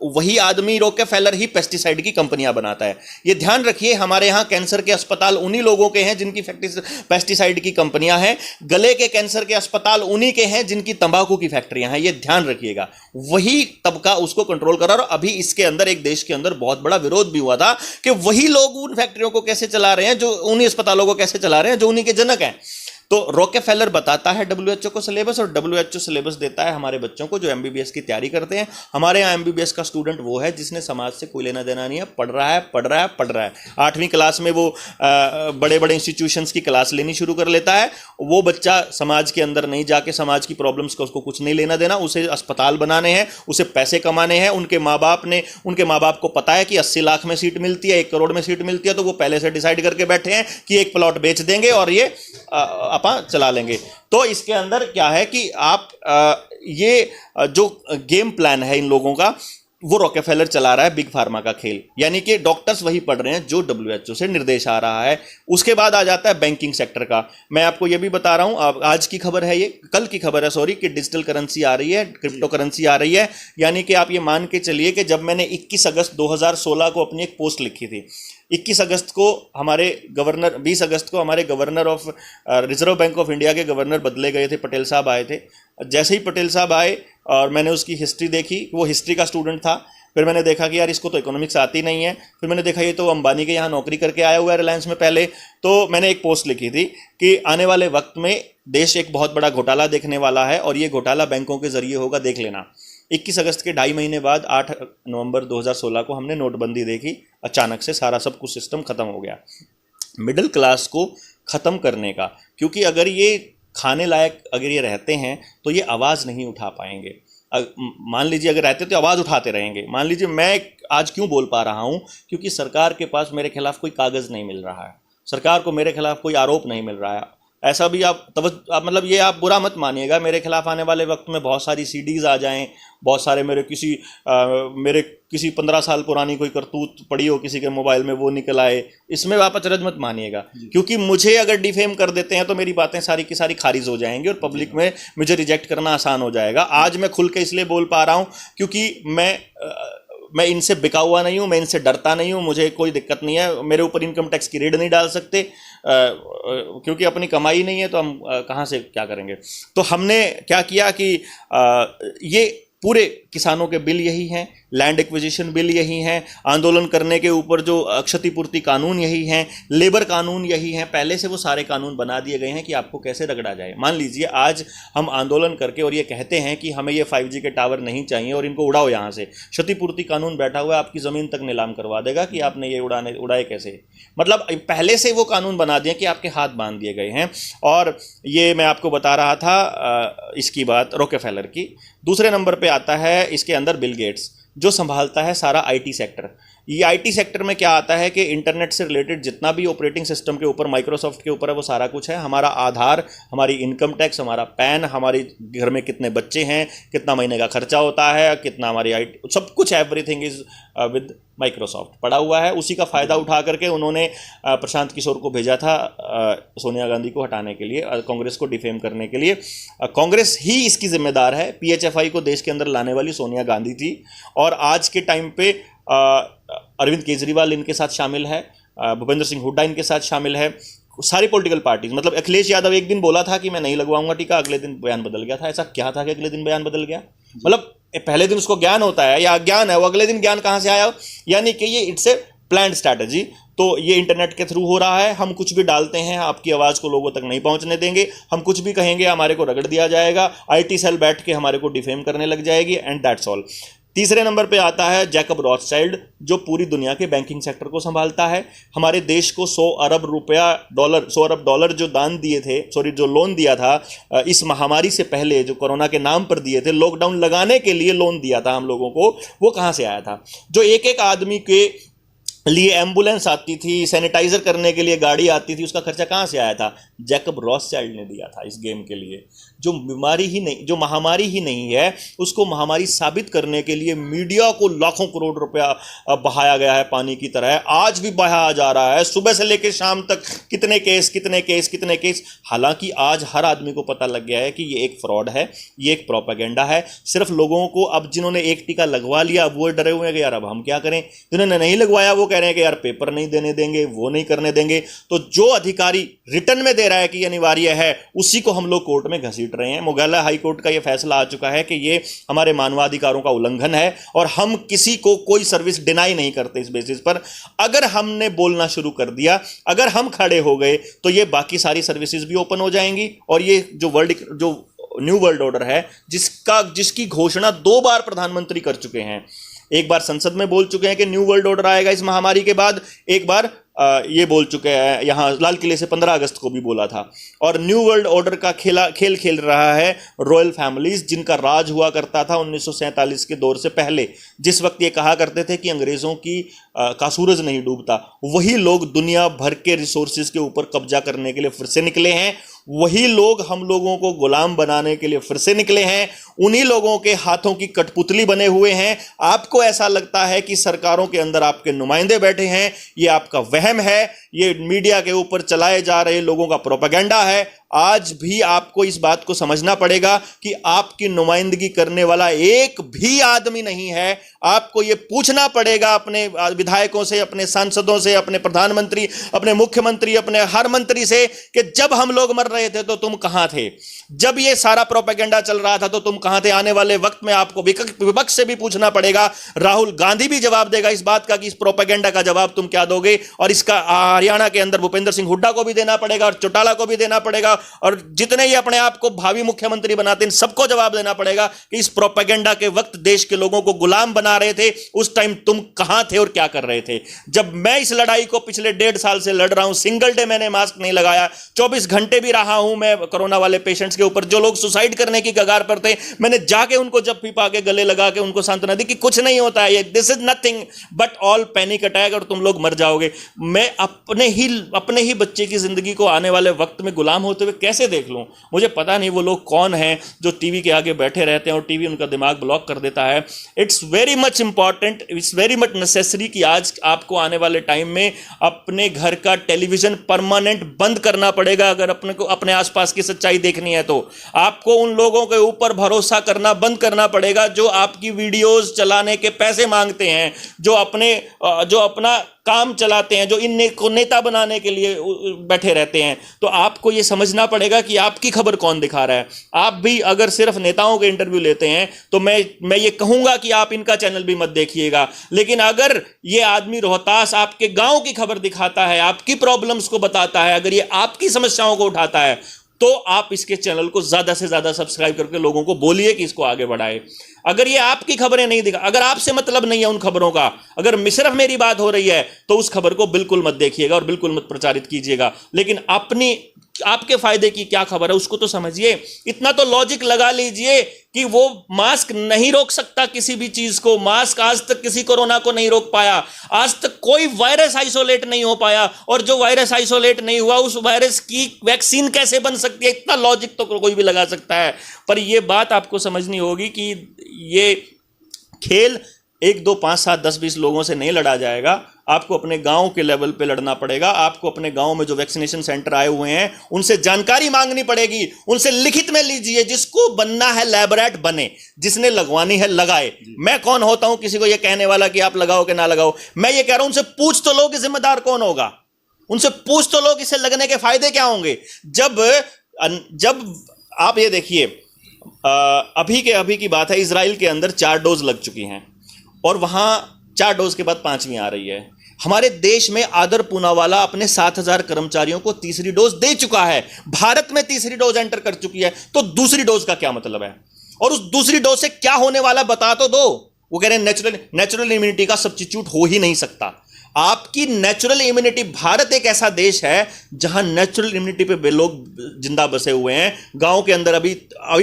वही आदमी रॉकेफेलर ही पेस्टिसाइड की कंपनियां बनाता है। ये ध्यान रखिए, हमारे यहाँ कैंसर के अस्पताल उन्हीं लोगों के हैं जिनकी पेस्टिसाइड की कंपनियां हैं, गले के कैंसर के अस्पताल उन्हीं के हैं जिनकी तंबाकू की फैक्ट्रियां हैं। ये ध्यान रखिएगा, वही तबका उसको कंट्रोल कर रहा है। और अभी इसके अंदर एक देश के अंदर बहुत बड़ा विरोध भी हुआ था कि वही लोग उन फैक्ट्रियों को कैसे चला रहे हैं, जो उन्हीं अस्पतालों को कैसे चला रहे हैं जो उन्हीं के जनक हैं। तो रॉकेफेलर बताता है डब्ल्यूएचओ को सिलेबस, और डब्ल्यूएचओ सिलेबस देता है हमारे बच्चों को जो एमबीबीएस की तैयारी करते हैं। हमारे यहाँ एमबीबीएस का स्टूडेंट वो है जिसने समाज से कोई लेना देना नहीं है, पढ़ रहा है। 8वीं क्लास में वो बड़े बड़े इंस्टीट्यूशंस की क्लास लेनी शुरू कर लेता है। वो बच्चा समाज के अंदर नहीं जाके समाज की प्रॉब्लम्स का उसको कुछ नहीं लेना देना, उसे अस्पताल बनाने हैं, उसे पैसे कमाने हैं। उनके माँ बाप को पता है कि 80 लाख में सीट मिलती है, 1 करोड़ में सीट मिलती है, तो वो पहले से डिसाइड करके बैठे हैं कि एक प्लॉट बेच देंगे और ये चला लेंगे। तो इसके अंदर क्या है कि आप ये जो गेम प्लान है इन लोगों का, वो रॉकेफेलर चला रहा है, बिग फार्मा का खेल। यानी कि डॉक्टर्स वही पढ़ रहे हैं जो डब्ल्यूएचओ से निर्देश आ रहा है। उसके बाद आ जाता है बैंकिंग सेक्टर का। मैं आपको ये भी बता रहा हूं, आज की खबर है, ये कल की खबर है सॉरी, कि डिजिटल करेंसी आ रही है, क्रिप्टो करेंसी आ रही है। यानी कि आप ये मान के चलिए कि जब मैंने 21 अगस्त 2016 को अपनी एक पोस्ट लिखी थी, 21 अगस्त को हमारे गवर्नर, 20 अगस्त को हमारे governor of reserve bank of India के गवर्नर बदले गए थे, पटेल साहब आए थे। जैसे ही पटेल साहब आए और मैंने उसकी हिस्ट्री देखी, वो हिस्ट्री का स्टूडेंट था, फिर मैंने देखा कि यार इसको तो इकोनॉमिक्स आती नहीं है। फिर मैंने देखा ये तो अंबानी के यहाँ नौकरी करके आया हुआ है रिलायंस में पहले। तो मैंने एक पोस्ट लिखी थी कि आने वाले वक्त में देश एक बहुत बड़ा घोटाला देखने वाला है, और ये घोटाला बैंकों के जरिए होगा, देख लेना। 21 अगस्त के 2.5 महीने बाद 8 नवंबर 2016 को हमने नोटबंदी देखी। अचानक से सारा सब कुछ सिस्टम ख़त्म हो गया, मिडिल क्लास को ख़त्म करने का। क्योंकि अगर ये खाने लायक अगर ये रहते हैं तो ये आवाज़ नहीं उठा पाएंगे। मान लीजिए अगर रहते तो आवाज़ उठाते रहेंगे। मान लीजिए मैं आज क्यों बोल पा रहा हूँ, क्योंकि सरकार के पास मेरे खिलाफ कोई कागज़ नहीं मिल रहा है, सरकार को मेरे खिलाफ कोई आरोप नहीं मिल रहा है। ऐसा भी आप मतलब ये आप बुरा मत मानिएगा, मेरे खिलाफ आने वाले वक्त में बहुत सारी सीडीज़ आ जाएं, बहुत सारे मेरे किसी 15 साल पुरानी कोई करतूत पड़ी हो किसी के मोबाइल में, वो निकल आए, इसमें आप अचरज मत मानिएगा। क्योंकि मुझे अगर डिफेम कर देते हैं तो मेरी बातें सारी की सारी खारिज हो जाएंगी और पब्लिक में मुझे रिजेक्ट करना आसान हो जाएगा। आज मैं खुल के इसलिए बोल पा रहा हूँ क्योंकि मैं इनसे बिका हुआ नहीं हूँ, मैं इनसे डरता नहीं हूँ, मुझे कोई दिक्कत नहीं है। मेरे ऊपर इनकम टैक्स की रेड नहीं डाल सकते, क्योंकि अपनी कमाई नहीं है तो हम कहाँ से क्या करेंगे। तो हमने क्या किया कि ये पूरे किसानों के बिल यही हैं, लैंड एक्विजिशन बिल यही हैं, आंदोलन करने के ऊपर जो क्षतिपूर्ति कानून यही हैं, लेबर कानून यही हैं। पहले से वो सारे कानून बना दिए गए हैं कि आपको कैसे रगड़ा जाए। मान लीजिए आज हम आंदोलन करके और ये कहते हैं कि हमें ये 5G के टावर नहीं चाहिए और इनको उड़ाओ यहाँ से, क्षतिपूर्ति कानून बैठा हुआ है, आपकी ज़मीन तक नीलाम करवा देगा कि आपने ये उड़ाए कैसे। मतलब पहले से वो कानून बना दिए कि आपके हाथ बांध दिए गए हैं। और ये मैं आपको बता रहा था इसकी बात रॉकेफेलर की। दूसरे नंबर पे आता है इसके अंदर बिल गेट्स, जो संभालता है सारा आईटी सेक्टर। ये आईटी सेक्टर में क्या आता है कि इंटरनेट से रिलेटेड जितना भी ऑपरेटिंग सिस्टम के ऊपर माइक्रोसॉफ्ट के ऊपर है वो सारा कुछ है। हमारा आधार, हमारी इनकम टैक्स, हमारा पैन, हमारे घर में कितने बच्चे हैं, कितना महीने का खर्चा होता है, कितना हमारी आईटी, सब कुछ एवरीथिंग इज विद माइक्रोसॉफ्ट पड़ा हुआ है। उसी का फ़ायदा उठा करके उन्होंने प्रशांत किशोर को भेजा था सोनिया गांधी को हटाने के लिए, कांग्रेस को डिफेम करने के लिए। कांग्रेस ही इसकी जिम्मेदार है। पीएचएफआई को देश के अंदर लाने वाली सोनिया गांधी थी। और आज के टाइम पे अरविंद केजरीवाल इनके साथ शामिल है, भूपेंद्र सिंह हुड्डा इनके साथ शामिल है, सारी पॉलिटिकल पार्टीज, मतलब अखिलेश यादव एक दिन बोला था कि मैं नहीं लगवाऊंगा टीका, अगले दिन बयान बदल गया था। ऐसा क्या था कि अगले दिन बयान बदल गया? मतलब पहले दिन उसको ज्ञान होता है या अज्ञान है, वो अगले दिन ज्ञान कहां से आया? यानी कि ये इट्स ए प्लान्ड स्ट्रैटेजी। तो ये इंटरनेट के थ्रू हो रहा है, हम कुछ भी डालते हैं आपकी आवाज़ को लोगों तक नहीं पहुंचने देंगे, हम कुछ भी कहेंगे हमारे को रगड़ दिया जाएगा, आईटी सेल बैठ के हमारे को डिफेम करने लग जाएगी, एंड दैट्स ऑल। तीसरे नंबर पे आता है जैकब रॉथस्चाइल्ड, जो पूरी दुनिया के बैंकिंग सेक्टर को संभालता है। हमारे देश को 100 अरब डॉलर जो दान दिए थे, जो लोन दिया था इस महामारी से पहले, जो कोरोना के नाम पर दिए थे, लॉकडाउन लगाने के लिए लोन दिया था हम लोगों को, वो कहाँ से आया था? जो एक एक आदमी के लिए एम्बुलेंस आती थी, सैनिटाइजर करने के लिए गाड़ी आती थी, उसका खर्चा कहाँ से आया था? जैकब रॉथस्चाइल्ड ने दिया था इस गेम के लिए। जो बीमारी ही नहीं, जो महामारी ही नहीं है, उसको महामारी साबित करने के लिए मीडिया को लाखों करोड़ रुपया बहाया गया है, पानी की तरह। आज भी बहाया जा रहा है, सुबह से लेकर शाम तक कितने केस। हालांकि आज हर आदमी को पता लग गया है कि ये एक फ्रॉड है, ये एक प्रोपेगेंडा है। सिर्फ लोगों को, अब जिन्होंने एक टीका लगवा लिया वो डरे हुए हैं कि यार अब हम क्या करें, जिन्होंने नहीं लगवाया वो कह रहे हैं कि यार पेपर नहीं देने देंगे, वो नहीं करने देंगे। तो जो अधिकारी रिटर्न में दे रहा है कि अनिवार्य है, उसी को हम लोग कोर्ट में घसीट रहे हैं। मेघालय हाई कोर्ट का यह फैसला आ चुका है कि ये हमारे मानवाधिकारों का उल्लंघन है और हम किसी को कोई सर्विस डिनाई नहीं करते इस बेसिस पर। अगर हमने बोलना शुरू कर दिया, अगर हम खड़े हो गए, तो ये बाकी सारी सर्विसेज भी ओपन हो जाएंगी। और ये जो न्यू वर्ल्ड ऑर्डर है, जिसकी घोषणा 2 बार प्रधानमंत्री कर चुके हैं, एक बार संसद में बोल चुके हैं कि न्यू वर्ल्ड ऑर्डर आएगा इस महामारी के बाद, एक बार ये बोल चुके हैं, यहाँ लाल किले से 15 अगस्त को भी बोला था। और न्यू वर्ल्ड ऑर्डर का खेल खेल रहा है रॉयल फैमिलीज, जिनका राज हुआ करता था 1947 के दौर से पहले। जिस वक्त ये कहा करते थे कि अंग्रेज़ों का सूरज नहीं डूबता, वही लोग दुनिया भर के रिसोर्सेज के ऊपर कब्जा करने के लिए फिर से निकले हैं। वही लोग हम लोगों को गुलाम बनाने के लिए फिर से निकले हैं। उन्हीं लोगों के हाथों की कठपुतली बने हुए हैं। आपको ऐसा लगता है कि सरकारों के अंदर आपके नुमाइंदे बैठे हैं, ये आपका वहम है, ये मीडिया के ऊपर चलाए जा रहे लोगों का प्रोपेगेंडा है। आज भी आपको इस बात को समझना पड़ेगा कि आपकी नुमाइंदगी करने वाला एक भी आदमी नहीं है। आपको ये पूछना पड़ेगा अपने विधायकों से, अपने सांसदों से, अपने प्रधानमंत्री, अपने मुख्यमंत्री, अपने हर मंत्री से कि जब हम लोग मर रहे थे तो तुम कहां थे? जब ये सारा प्रोपेगेंडा चल रहा था तो तुम कहां थे? आने वाले वक्त में आपको विपक्ष से भी पूछना पड़ेगा। राहुल गांधी भी जवाब देगा इस बात का कि इस प्रोपेगेंडा का जवाब तुम क्या दोगे। और इसका हरियाणा के अंदर भूपेंद्र सिंह हुड्डा को भी देना पड़ेगा और चौटाला को भी देना पड़ेगा, और जितने ही अपने आप को भावी मुख्यमंत्री बनाते हैं सबको जवाब देना पड़ेगा कि इस प्रोपेगेंडा के वक्त देश के लोगों को गुलाम बना रहे थे, उस टाइम तुम कहां थे और क्या कर रहे थे? जब मैं इस लड़ाई को पिछले 1.5 साल से लड़ रहा हूं, सिंगल डे मैंने मास्क नहीं लगाया, 24 घंटे भी रहा हूं मैं कोरोना वाले पेशेंट्स के ऊपर। जो लोग सुसाइड करने की कगार पर थे, मैंने जाके उनको जप्फी पाके गले लगा के उनको सांत्वना दी कि कुछ नहीं होता है, this is nothing but all panic attack और तुम लोग मर जाओगे। मैं अपने ही बच्चे की जिंदगी को आने वाले वक्त में गुलाम होते हुए कैसे देख लूं? मुझे पता नहीं वो लोग कौन हैं जो टीवी के आगे बैठे रहते हैं और टीवी उनका दिमाग ब्लॉक कर देता है। It's very much important, it's very much necessary कि आज आपको आने वाले टाइम में अपने घर का टेलीविजन परमानेंट बंद करना पड़ेगा। अगर अपने आसपास की सच्चाई देखनी है तो आपको उन लोगों के ऊपर भरोसा करना बंद करना पड़ेगा जो आपकी वीडियोस चलाने के पैसे मांगते हैं, जो अपना काम चलाते हैं, जो इन को नेता बनाने के लिए बैठे रहते हैं। तो आपको यह समझना पड़ेगा कि आपकी खबर कौन दिखा रहा है। आप भी अगर सिर्फ नेताओं के इंटरव्यू लेते हैं तो मैं ये कहूंगा कि आप इनका चैनल भी मत देखिएगा। लेकिन अगर ये आदमी रोहतास आपके गांव की खबर दिखाता है, आपकी प्रॉब्लम्स को बताता है, अगर ये आपकी समस्याओं को उठाता है, तो आप इसके चैनल को ज्यादा से ज्यादा सब्सक्राइब करके लोगों को बोलिए कि इसको आगे बढ़ाए। अगर ये आपकी खबरें नहीं दिखा, अगर आपसे मतलब नहीं है उन खबरों का, अगर सिर्फ मेरी बात हो रही है, तो उस खबर को बिल्कुल मत देखिएगा और बिल्कुल मत प्रचारित कीजिएगा। लेकिन आपके फायदे की क्या खबर है उसको तो समझिए। इतना तो लॉजिक लगा लीजिए कि वो मास्क नहीं रोक सकता किसी भी चीज को। मास्क आज तक किसी कोरोना को नहीं रोक पाया, आज तक कोई वायरस आइसोलेट नहीं हो पाया, और जो वायरस आइसोलेट नहीं हुआ उस वायरस की वैक्सीन कैसे बन सकती है? इतना लॉजिक तो कोई भी लगा सकता है। पर यह बात आपको समझनी होगी कि ये खेल 1, 2, 5, 7, 10, 20 लोगों से नहीं लड़ा जाएगा। आपको अपने गांव के लेवल पे लड़ना पड़ेगा। आपको अपने गांव में जो वैक्सीनेशन सेंटर आए हुए हैं उनसे जानकारी मांगनी पड़ेगी, उनसे लिखित में लीजिए। जिसको बनना है लैबोरेट बने, जिसने लगवानी है लगाए। मैं कौन होता हूं किसी को यह कहने वाला कि आप लगाओ कि ना लगाओ? मैं ये कह रहा हूं उनसे पूछ तो लो कि जिम्मेदार कौन होगा। उनसे पूछ तो लो कि इससे लगने के फायदे क्या होंगे। जब जब आप ये देखिए, अभी की बात है, इजराइल के अंदर 4 डोज लग चुकी हैं और वहां 4 डोज के बाद 5वीं आ रही है। हमारे देश में आदर पूनावाला अपने 7,000 कर्मचारियों को तीसरी डोज दे चुका है। भारत में तीसरी डोज एंटर कर चुकी है, तो दूसरी डोज का क्या मतलब है? और उस दूसरी डोज से क्या होने वाला बता तो दो। वो कह रहे हैं नेचुरल इम्यूनिटी का सब्स्टिट्यूट हो ही नहीं सकता। आपकी नेचुरल इम्यूनिटी, भारत एक ऐसा देश है जहां नेचुरल इम्यूनिटी पे लोग जिंदा बसे हुए हैं। गांव के अंदर अभी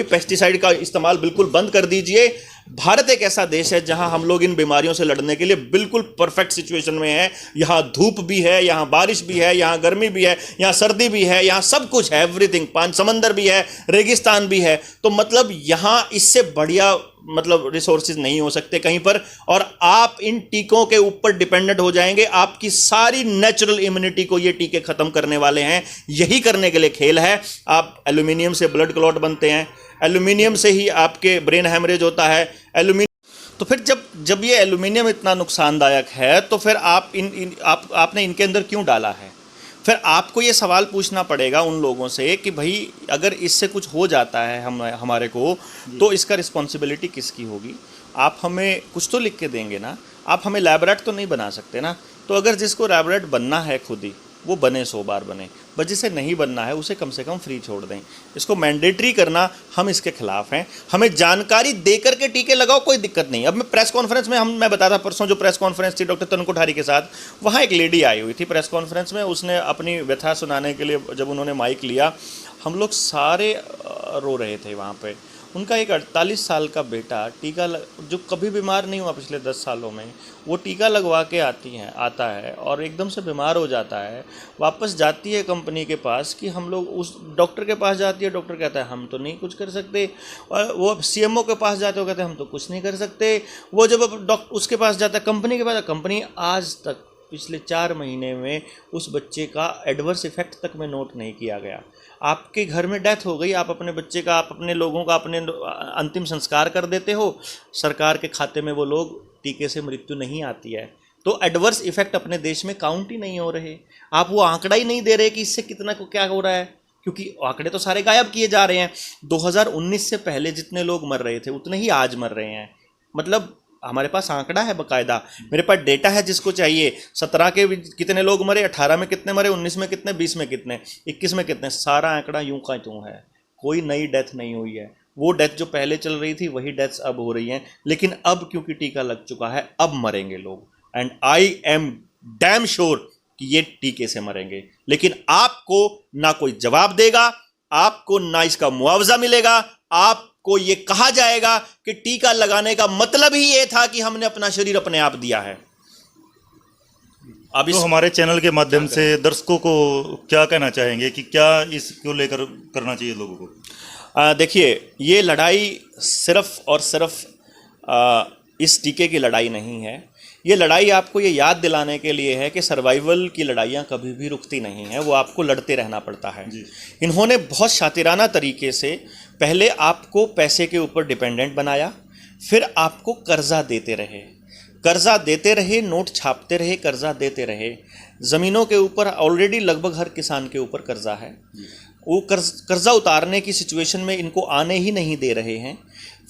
पेस्टिसाइड का इस्तेमाल बिल्कुल बंद कर दीजिए। भारत एक ऐसा देश है जहां हम लोग इन बीमारियों से लड़ने के लिए बिल्कुल परफेक्ट सिचुएशन में है। यहां धूप भी है, यहां बारिश भी है, यहां गर्मी भी है, यहां सर्दी भी है, यहां सब कुछ है, एवरीथिंग। पांच समंदर भी है, रेगिस्तान भी है। तो मतलब यहां इससे बढ़िया मतलब रिसोर्सेज नहीं हो सकते कहीं पर। और आप इन टीकों के ऊपर डिपेंडेंट हो जाएंगे। आपकी सारी नेचुरल इम्यूनिटी को ये टीके खत्म करने वाले हैं। यही करने के लिए खेल है। आप एल्यूमिनियम से ब्लड क्लॉट बनते हैं, एल्यूमिनियम से ही आपके ब्रेन हैमरेज होता है। एल्यूमिनियम, तो फिर जब ये एल्यूमिनियम इतना नुकसानदायक है, तो फिर आपने इनके अंदर क्यों डाला है? फिर आपको ये सवाल पूछना पड़ेगा उन लोगों से कि भाई अगर इससे कुछ हो जाता है हमारे को, तो इसका रिस्पॉन्सिबिलिटी किसकी होगी? आप हमें कुछ तो लिख के देंगे ना। आप हमें लैब तो नहीं बना सकते ना। तो अगर जिसको लैब बनना है खुद ही, वो बने 100 बार बने, बस जिसे नहीं बनना है उसे कम से कम फ्री छोड़ दें। इसको मैंडेटरी करना, हम इसके खिलाफ हैं। हमें जानकारी देकर के टीके लगाओ, कोई दिक्कत नहीं। अब मैं प्रेस कॉन्फ्रेंस में मैं बताता, परसों जो प्रेस कॉन्फ्रेंस थी डॉक्टर तरुण कोठारी के साथ, वहाँ एक लेडी आई हुई थी प्रेस कॉन्फ्रेंस में। उसने अपनी व्यथा सुनाने के लिए जब उन्होंने माइक लिया, हम लोग सारे रो रहे थे वहाँ पर। उनका एक 48 साल का बेटा जो कभी बीमार नहीं हुआ पिछले 10 सालों में, वो टीका लगवा के आता है और एकदम से बीमार हो जाता है। वापस जाती है कंपनी के पास कि हम लोग उस डॉक्टर के पास जाती है, डॉक्टर कहता है हम तो नहीं कुछ कर सकते। और वो सीएमओ के पास जाते हो, कहते हैं हम तो कुछ नहीं कर सकते। वो जब डॉक्टर उसके पास जाता है, कंपनी के पास, कंपनी आज तक पिछले 4 महीने में उस बच्चे का एडवर्स इफेक्ट तक में नोट नहीं किया गया। आपके घर में डेथ हो गई, आप अपने बच्चे का, आप अपने लोगों का अपने अंतिम संस्कार कर देते हो, सरकार के खाते में वो लोग टीके से मृत्यु नहीं आती है। तो एडवर्स इफेक्ट अपने देश में काउंट ही नहीं हो रहे। आप वो आंकड़ा ही नहीं दे रहे कि इससे कितना को क्या हो रहा है, क्योंकि आंकड़े तो सारे गायब किए जा रहे हैं। 2019 से पहले जितने लोग मर रहे थे उतने ही आज मर रहे हैं। मतलब हमारे पास आंकड़ा है बकायदा, मेरे पास डेटा है जिसको चाहिए। 17 के कितने लोग मरे, 18 में कितने मरे, 19 में कितने, 20 में कितने, 21 में कितने, सारा आंकड़ा यूं का त्यों है। कोई नई डेथ नहीं हुई है। वो डेथ जो पहले चल रही थी वही डेथ्स अब हो रही हैं। लेकिन अब क्योंकि टीका लग चुका है, अब मरेंगे लोग। And I am damn sure कि ये टीके से मरेंगे। लेकिन आपको ना कोई जवाब देगा, आपको ना इसका मुआवजा मिलेगा। आपको ये कहा जाएगा कि टीका लगाने का मतलब ही ये था कि हमने अपना शरीर अपने आप दिया है। अब तो हमारे चैनल के माध्यम से दर्शकों को क्या कहना चाहेंगे कि क्या इसको लेकर करना चाहिए लोगों को? देखिए, ये लड़ाई सिर्फ और सिर्फ इस टीके की लड़ाई नहीं है। ये लड़ाई आपको ये याद दिलाने के लिए है कि सर्वाइवल की लड़ाइयाँ कभी भी रुकती नहीं हैं, वो आपको लड़ते रहना पड़ता है। इन्होंने बहुत शातिराना तरीके से पहले आपको पैसे के ऊपर डिपेंडेंट बनाया, फिर आपको कर्जा देते रहे, नोट छापते रहे, कर्जा देते रहे। ज़मीनों के ऊपर ऑलरेडी लगभग हर किसान के ऊपर कर्जा है। वो कर्जा उतारने की सिचुएशन में इनको आने ही नहीं दे रहे हैं।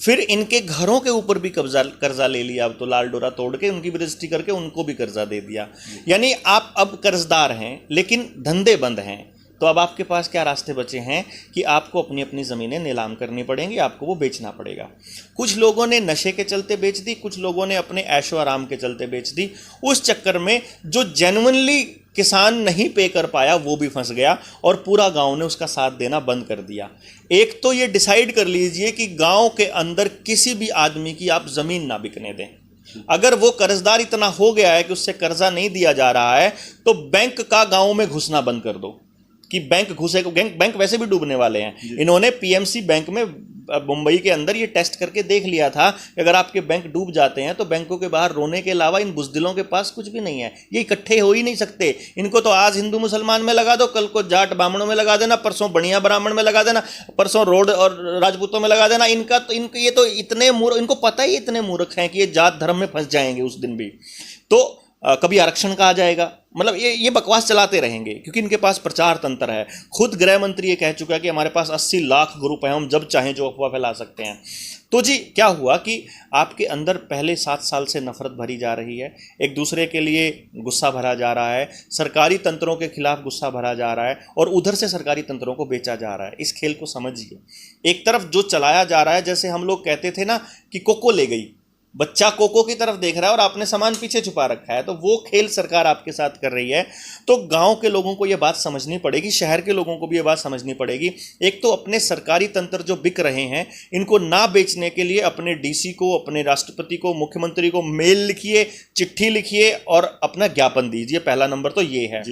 फिर इनके घरों के ऊपर भी कर्जा ले लिया। अब तो लाल डोरा तोड़ के उनकी भी रजिस्ट्री करके उनको भी कर्जा दे दिया। यानी आप अब कर्जदार हैं, लेकिन धंधे बंद हैं। तो अब आपके पास क्या रास्ते बचे हैं कि आपको अपनी अपनी ज़मीनें नीलाम करनी पड़ेंगी, आपको वो बेचना पड़ेगा। कुछ लोगों ने नशे के चलते बेच दी, कुछ लोगों ने अपने ऐशो आराम के चलते बेच दी। उस चक्कर में जो जेन्युइनली किसान नहीं पे कर पाया वो भी फंस गया और पूरा गांव ने उसका साथ देना बंद कर दिया। एक तो ये डिसाइड कर लीजिए कि गांव के अंदर किसी भी आदमी की आप ज़मीन ना बिकने दें। अगर वो कर्जदार इतना हो गया है कि उससे कर्जा नहीं दिया जा रहा है, तो बैंक का गांव में घुसना बंद कर दो कि बैंक घुसे। बैंक वैसे भी डूबने वाले हैं। इन्होंने पीएमसी बैंक में मुंबई के अंदर ये टेस्ट करके देख लिया था कि अगर आपके बैंक डूब जाते हैं तो बैंकों के बाहर रोने के अलावा इन बुज़दिलों के पास कुछ भी नहीं है। ये इकट्ठे हो ही नहीं सकते। इनको तो आज हिंदू मुसलमान में लगा दो, कल को जाट ब्राह्मणों में लगा देना, परसों बढ़िया ब्राह्मण में लगा देना, परसों रोड और राजपूतों में लगा देना। ये तो इतने मूर्ख, इनको पता ही इतने मूर्ख हैं कि ये जात धर्म में फंस जाएंगे उस दिन भी। तो कभी आरक्षण का आ जाएगा। मतलब ये बकवास चलाते रहेंगे क्योंकि इनके पास प्रचार तंत्र है। खुद गृह मंत्री ये कह चुका है कि हमारे पास 80 लाख ग्रुप है, हम जब चाहें जो अफवाह फैला सकते हैं। तो जी क्या हुआ कि आपके अंदर पहले 7 साल से नफरत भरी जा रही है, एक दूसरे के लिए गुस्सा भरा जा रहा है, सरकारी तंत्रों के खिलाफ गुस्सा भरा जा रहा है और उधर से सरकारी तंत्रों को बेचा जा रहा है। इस खेल को समझिए। एक तरफ जो चलाया जा रहा है, जैसे हम लोग कहते थे ना कि कोको ले गई, बच्चा कोको की तरफ देख रहा है और आपने सामान पीछे छुपा रखा है, तो वो खेल सरकार आपके साथ कर रही है। तो गांव के लोगों को ये बात समझनी पड़ेगी, शहर के लोगों को भी ये बात समझनी पड़ेगी। एक तो अपने सरकारी तंत्र जो बिक रहे हैं, इनको ना बेचने के लिए अपने डीसी को, अपने राष्ट्रपति को, मुख्यमंत्री को मेल लिखिए, चिट्ठी लिखिए और अपना ज्ञापन दीजिए। पहला नंबर तो ये है।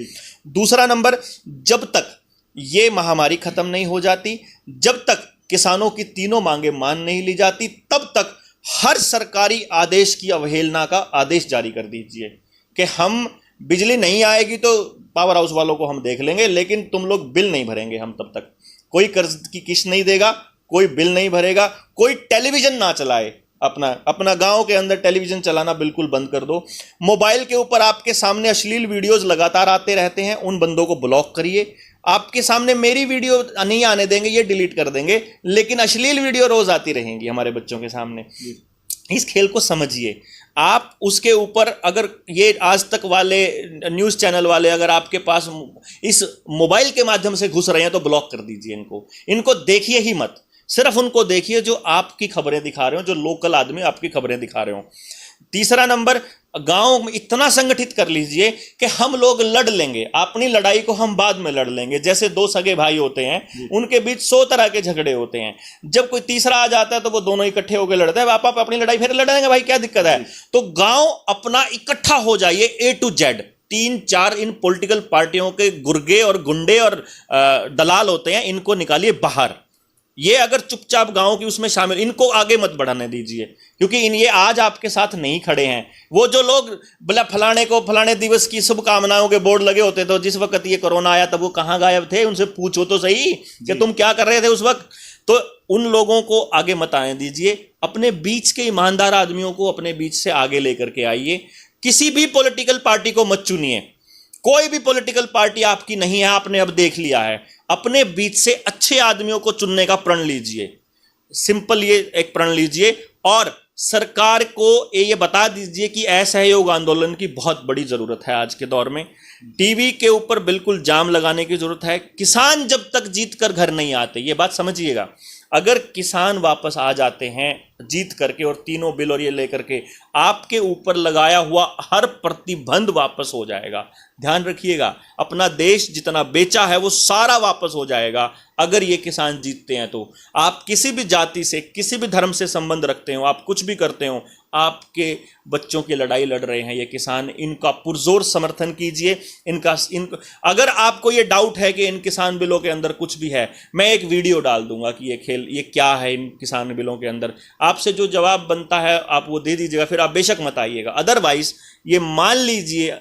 दूसरा नंबर, जब तक ये महामारी खत्म नहीं हो जाती, जब तक किसानों की तीनों मांगे मान नहीं ली जाती, तब तक हर सरकारी आदेश की अवहेलना का आदेश जारी कर दीजिए कि हम बिजली नहीं आएगी तो पावर हाउस वालों को हम देख लेंगे, लेकिन तुम लोग बिल नहीं भरेंगे हम तब तक। कोई कर्ज की किस्त नहीं देगा, कोई बिल नहीं भरेगा, कोई टेलीविजन ना चलाए, अपना गांव के अंदर टेलीविजन चलाना बिल्कुल बंद कर दो। मोबाइल के ऊपर आपके सामने अश्लील वीडियोस लगातार आते रहते हैं, उन बंदों को ब्लॉक करिए। आपके सामने मेरी वीडियो नहीं आने देंगे, ये डिलीट कर देंगे, लेकिन अश्लील वीडियो रोज आती रहेंगी हमारे बच्चों के सामने। इस खेल को समझिए आप। उसके ऊपर अगर ये आज तक वाले न्यूज़ चैनल वाले अगर आपके पास इस मोबाइल के माध्यम से घुस रहे हैं तो ब्लॉक कर दीजिए इनको देखिए ही मत। सिर्फ उनको देखिए जो आपकी खबरें दिखा रहे हो, जो लोकल आदमी आपकी खबरें दिखा रहे हो। तीसरा नंबर, गांव में इतना संगठित कर लीजिए कि हम लोग लड़ लेंगे, अपनी लड़ाई को हम बाद में लड़ लेंगे। जैसे दो सगे भाई होते हैं, उनके बीच 100 तरह के झगड़े होते हैं, जब कोई तीसरा आ जाता है तो वो दोनों इकट्ठे होकर लड़ते हैं। आप अपनी लड़ाई फिर लड़ेंगे भाई, क्या दिक्कत है। तो गांव अपना इकट्ठा हो जाइए, A to Z। 3-4 in political पार्टियों के गुर्गे और गुंडे और दलाल होते हैं, इनको निकालिए बाहर। ये अगर चुपचाप गांव की उसमें शामिल, इनको आगे मत बढ़ाने दीजिए, क्योंकि ये आज आपके साथ नहीं खड़े हैं। वो जो लोग बोला फलाने दिवस की शुभकामनाओं के बोर्ड लगे होते, तो जिस वक्त ये कोरोना आया तब वो कहाँ गायब थे, उनसे पूछो तो सही कि तुम क्या कर रहे थे उस वक्त। तो उन लोगों को आगे मत आने दीजिए। अपने बीच के ईमानदार आदमियों को अपने बीच से आगे लेकर के आइए। किसी भी पॉलिटिकल पार्टी को मत चुनिए, कोई भी पॉलिटिकल पार्टी आपकी नहीं है, आपने अब देख लिया है। अपने बीच से अच्छे आदमियों को चुनने का प्रण लीजिए, सिंपल ये एक प्रण लीजिए। और सरकार को ये बता दीजिए कि असहयोग आंदोलन की बहुत बड़ी जरूरत है आज के दौर में। टीवी के ऊपर बिल्कुल जाम लगाने की जरूरत है। किसान जब तक जीत कर घर नहीं आते, ये बात समझिएगा। अगर किसान वापस आ जाते हैं जीत करके और तीनों बिल और ये लेकर के, आपके ऊपर लगाया हुआ हर प्रतिबंध वापस हो जाएगा। ध्यान रखिएगा, अपना देश जितना बेचा है वो सारा वापस हो जाएगा अगर ये किसान जीतते हैं। तो आप किसी भी जाति से, किसी भी धर्म से संबंध रखते हो, आप कुछ भी करते हो, आपके बच्चों की लड़ाई लड़ रहे हैं ये किसान, इनका पुरजोर समर्थन कीजिए। अगर आपको ये डाउट है कि इन किसान बिलों के अंदर कुछ भी है, मैं एक वीडियो डाल दूंगा कि ये क्या है इन किसान बिलों के अंदर। आपसे जो जवाब बनता है आप वो दे दीजिएगा, फिर आप बेशक मत आइएगा। अदरवाइज ये मान लीजिए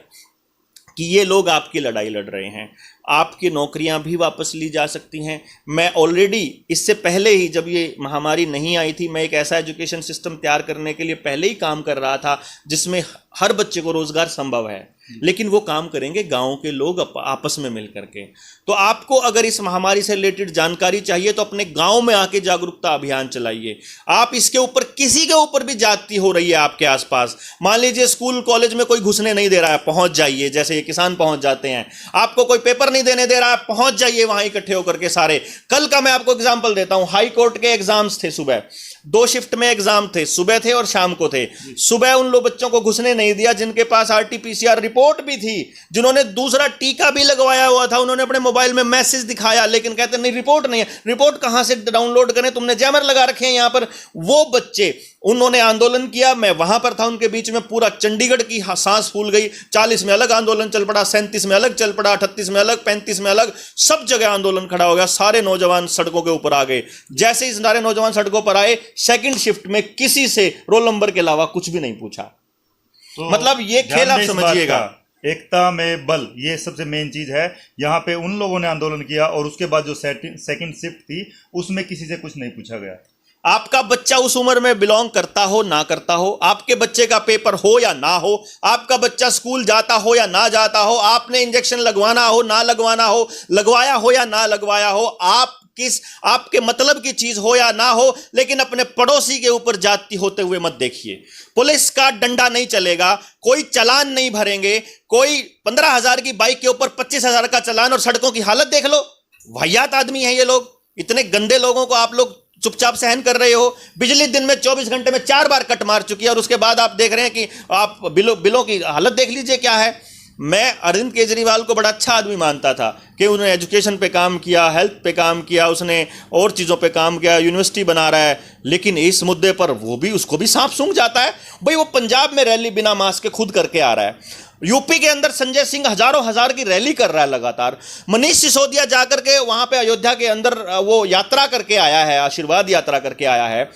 कि ये लोग आपकी लड़ाई लड़ रहे हैं, आपकी नौकरियां भी वापस ली जा सकती हैं। मैं ऑलरेडी इससे पहले ही, जब ये महामारी नहीं आई थी, मैं एक ऐसा एजुकेशन सिस्टम तैयार करने के लिए पहले ही काम कर रहा था जिसमें हर बच्चे को रोजगार संभव है, लेकिन वो काम करेंगे गांव के लोग आपस में मिल करके। तो आपको अगर इस महामारी से रिलेटेड जानकारी चाहिए तो अपने गांव में आके जागरूकता अभियान चलाइए। आप इसके ऊपर, किसी के ऊपर भी जाति हो रही है आपके आसपास, मान लीजिए स्कूल कॉलेज में कोई घुसने नहीं दे रहा है, पहुंच जाइए, जैसे ये किसान पहुंच जाते हैं। आपको कोई पेपर नहीं देने दे रहा है, पहुंच जाइए वहां इकट्ठे होकर के सारे। कल का मैं आपको एग्जांपल देता हूं, हाई कोर्ट के एग्जाम्स थे, सुबह 2 शिफ्ट में एग्जाम थे, सुबह थे और शाम को थे। सुबह उन लोग बच्चों को घुसने नहीं दिया जिनके पास RT-PCR रिपोर्ट भी थी, जिन्होंने दूसरा टीका भी लगवाया हुआ था। उन्होंने अपने मोबाइल में मैसेज दिखाया, लेकिन कहते नहीं रिपोर्ट नहीं है। रिपोर्ट कहां से डाउनलोड करें, तुमने जैमर लगा रखे हैं यहां पर। वो बच्चे, उन्होंने आंदोलन किया, मैं वहां पर था उनके बीच में, पूरा चंडीगढ़ की सांस फूल गई। 40 में अलग आंदोलन चल पड़ा, 37 में अलग चल पड़ा, 38 में अलग, 35 में अलग, सब जगह आंदोलन खड़ा हो गया। सारे नौजवान सड़कों के ऊपर आ गए। जैसे ही सारे नौजवान सड़कों पर आए, सेकंड शिफ्ट में किसी से रोल नंबर के अलावा कुछ भी नहीं पूछा। तो मतलब ये खेल आप समझिएगा, एकता में बल, ये सबसे मेन चीज है। यहाँ पे उन लोगों ने आंदोलन किया और उसके बाद जो सेकंड शिफ्ट थी उसमें किसी से कुछ नहीं पूछा गया। आपका बच्चा उस उम्र में बिलोंग करता हो ना करता हो, आपके बच्चे का पेपर हो या ना हो, आपका बच्चा स्कूल जाता हो या ना जाता हो, आपने इंजेक्शन लगवाना हो ना लगवाना हो, लगवाया हो या ना लगवाया हो, आपके मतलब की चीज हो या ना हो, लेकिन अपने पड़ोसी के ऊपर जाती होते हुए मत देखिए। पुलिस का डंडा नहीं चलेगा, कोई चालान नहीं भरेंगे, कोई 15,000 की बाइक के ऊपर 25,000 का चालान, और सड़कों की हालत देख लो, वाहियात आदमी है ये लोग। इतने गंदे लोगों को आप लोग चुपचाप सहन कर रहे हो। बिजली दिन में 24 घंटे में 4 बार कट मार चुकी है, और उसके बाद आप देख रहे हैं कि आप बिलों की हालत देख लीजिए क्या है। मैं अरविंद केजरीवाल को बड़ा अच्छा आदमी मानता था कि उन्होंने एजुकेशन पे काम किया, हेल्थ पे काम किया, उसने और चीज़ों पे काम किया, यूनिवर्सिटी बना रहा है, लेकिन इस मुद्दे पर उसको भी सांप सूंघ जाता है। भाई वो पंजाब में रैली बिना मास्क के खुद करके आ रहा है, यूपी के अंदर संजय सिंह हजारों हजार की रैली कर रहा है लगातार, मनीष सिसोदिया जाकर के वहां पे अयोध्या के अंदर वो यात्रा करके आया है, आशीर्वाद यात्रा करके आया है।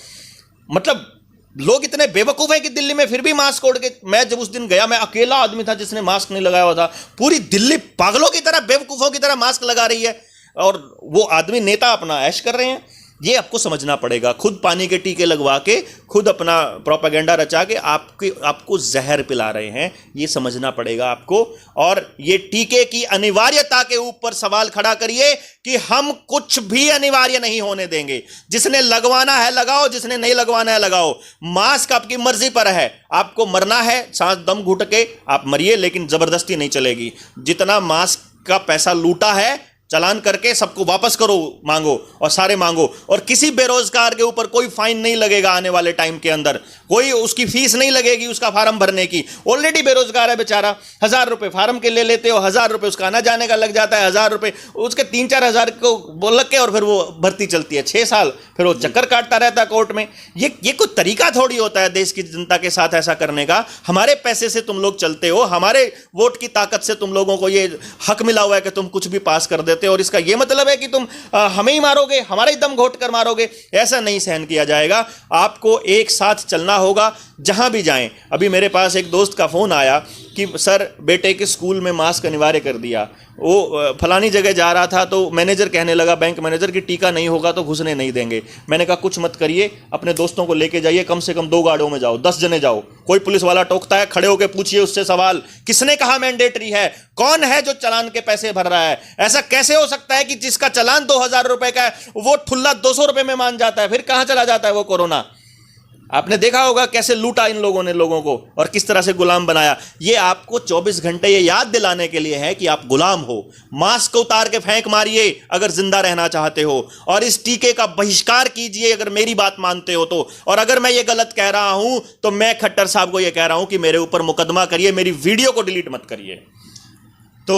मतलब लोग इतने बेवकूफ है कि दिल्ली में फिर भी मास्क ओढ़ के, मैं जब उस दिन गया मैं अकेला आदमी था जिसने मास्क नहीं लगाया हुआ था। पूरी दिल्ली पागलों की तरह, बेवकूफों की तरह मास्क लगा रही है, और वो आदमी नेता अपना ऐश कर रहे हैं। ये आपको समझना पड़ेगा। खुद पानी के टीके लगवा के, खुद अपना प्रोपेगेंडा रचा के आपको जहर पिला रहे हैं, ये समझना पड़ेगा आपको। और ये टीके की अनिवार्यता के ऊपर सवाल खड़ा करिए कि हम कुछ भी अनिवार्य नहीं होने देंगे। जिसने लगवाना है लगाओ, जिसने नहीं लगवाना है लगाओ। मास्क आपकी मर्जी पर है, आपको मरना है सांस दम घुट के आप मरिए, लेकिन जबरदस्ती नहीं चलेगी। जितना मास्क का पैसा लूटा है चालान करके सबको वापस करो, मांगो और सारे मांगो। और किसी बेरोजगार के ऊपर कोई फाइन नहीं लगेगा आने वाले टाइम के अंदर, कोई उसकी फीस नहीं लगेगी उसका फार्म भरने की। ऑलरेडी बेरोजगार है बेचारा, 1,000 रुपये फार्म के ले लेते हो, 1,000 रुपये उसका आना जाने का लग जाता है, 1,000 रुपये उसके 3-4 हज़ार को बोल लग के, और फिर वो भर्ती चलती है 6 साल, फिर वो चक्कर काटता रहता है कोर्ट में। ये कोई तरीका थोड़ी होता है देश की जनता के साथ ऐसा करने का। हमारे पैसे से तुम लोग चलते हो, हमारे वोट की ताकत से तुम लोगों को ये हक मिला हुआ है कि तुम कुछ भी पास कर देते, और इसका ये मतलब है कि तुम हमें ही मारोगे, हमारा ही दम घोट कर मारोगे। ऐसा नहीं सहन किया जाएगा। आपको एक साथ चलना होगा जहां भी जाएं। अभी मेरे पास एक दोस्त का फोन आया कि सर बेटे के स्कूल में मास्क अनिवार्य कर दिया। वो फलानी जगह जा रहा था तो मैनेजर कहने लगा, बैंक मैनेजर, कि टीका नहीं होगा तो घुसने नहीं देंगे। मैंने कहा कुछ मत करिए, अपने दोस्तों को लेके जाइए, कम से कम 2 गाड़ियों में जाओ, 10 जने जाओ। कोई पुलिस वाला टोकता है, खड़े होकर पूछिए उससे सवाल, किसने कहा मैंडेटरी है? कौन है जो चालान के पैसे भर रहा है? ऐसा कैसे हो सकता है कि जिसका चालान 2,000 रुपए का है वो ठुल्ला 200 रुपए में मान जाता है? फिर कहां चला जाता है वो कोरोना? आपने देखा होगा कैसे लूटा इन लोगों ने लोगों को और किस तरह से गुलाम बनाया। ये आपको 24 घंटे ये याद दिलाने के लिए है कि आप गुलाम हो। मास्क को उतार के फेंक मारिए अगर जिंदा रहना चाहते हो, और इस टीके का बहिष्कार कीजिए अगर मेरी बात मानते हो तो। और अगर मैं ये गलत कह रहा हूं तो मैं खट्टर साहब को ये कह रहा हूं कि मेरे ऊपर मुकदमा करिए, मेरी वीडियो को डिलीट मत करिए। तो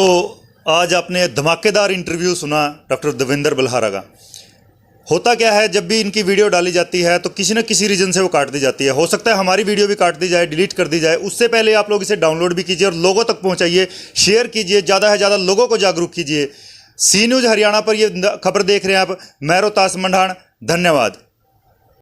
आज आपने धमाकेदार इंटरव्यू सुना डॉक्टर देवेंद्र बल्हारा का। होता क्या है, जब भी इनकी वीडियो डाली जाती है तो किसी न किसी रीजन से वो काट दी जाती है। हो सकता है हमारी वीडियो भी काट दी जाए, डिलीट कर दी जाए। उससे पहले आप लोग इसे डाउनलोड भी कीजिए और लोगों तक पहुंचाइए, शेयर कीजिए, ज़्यादा से ज़्यादा लोगों को जागरूक कीजिए। सी न्यूज़ हरियाणा पर ये खबर देख रहे हैं आप। मैं रोहतास मंडाण, धन्यवाद।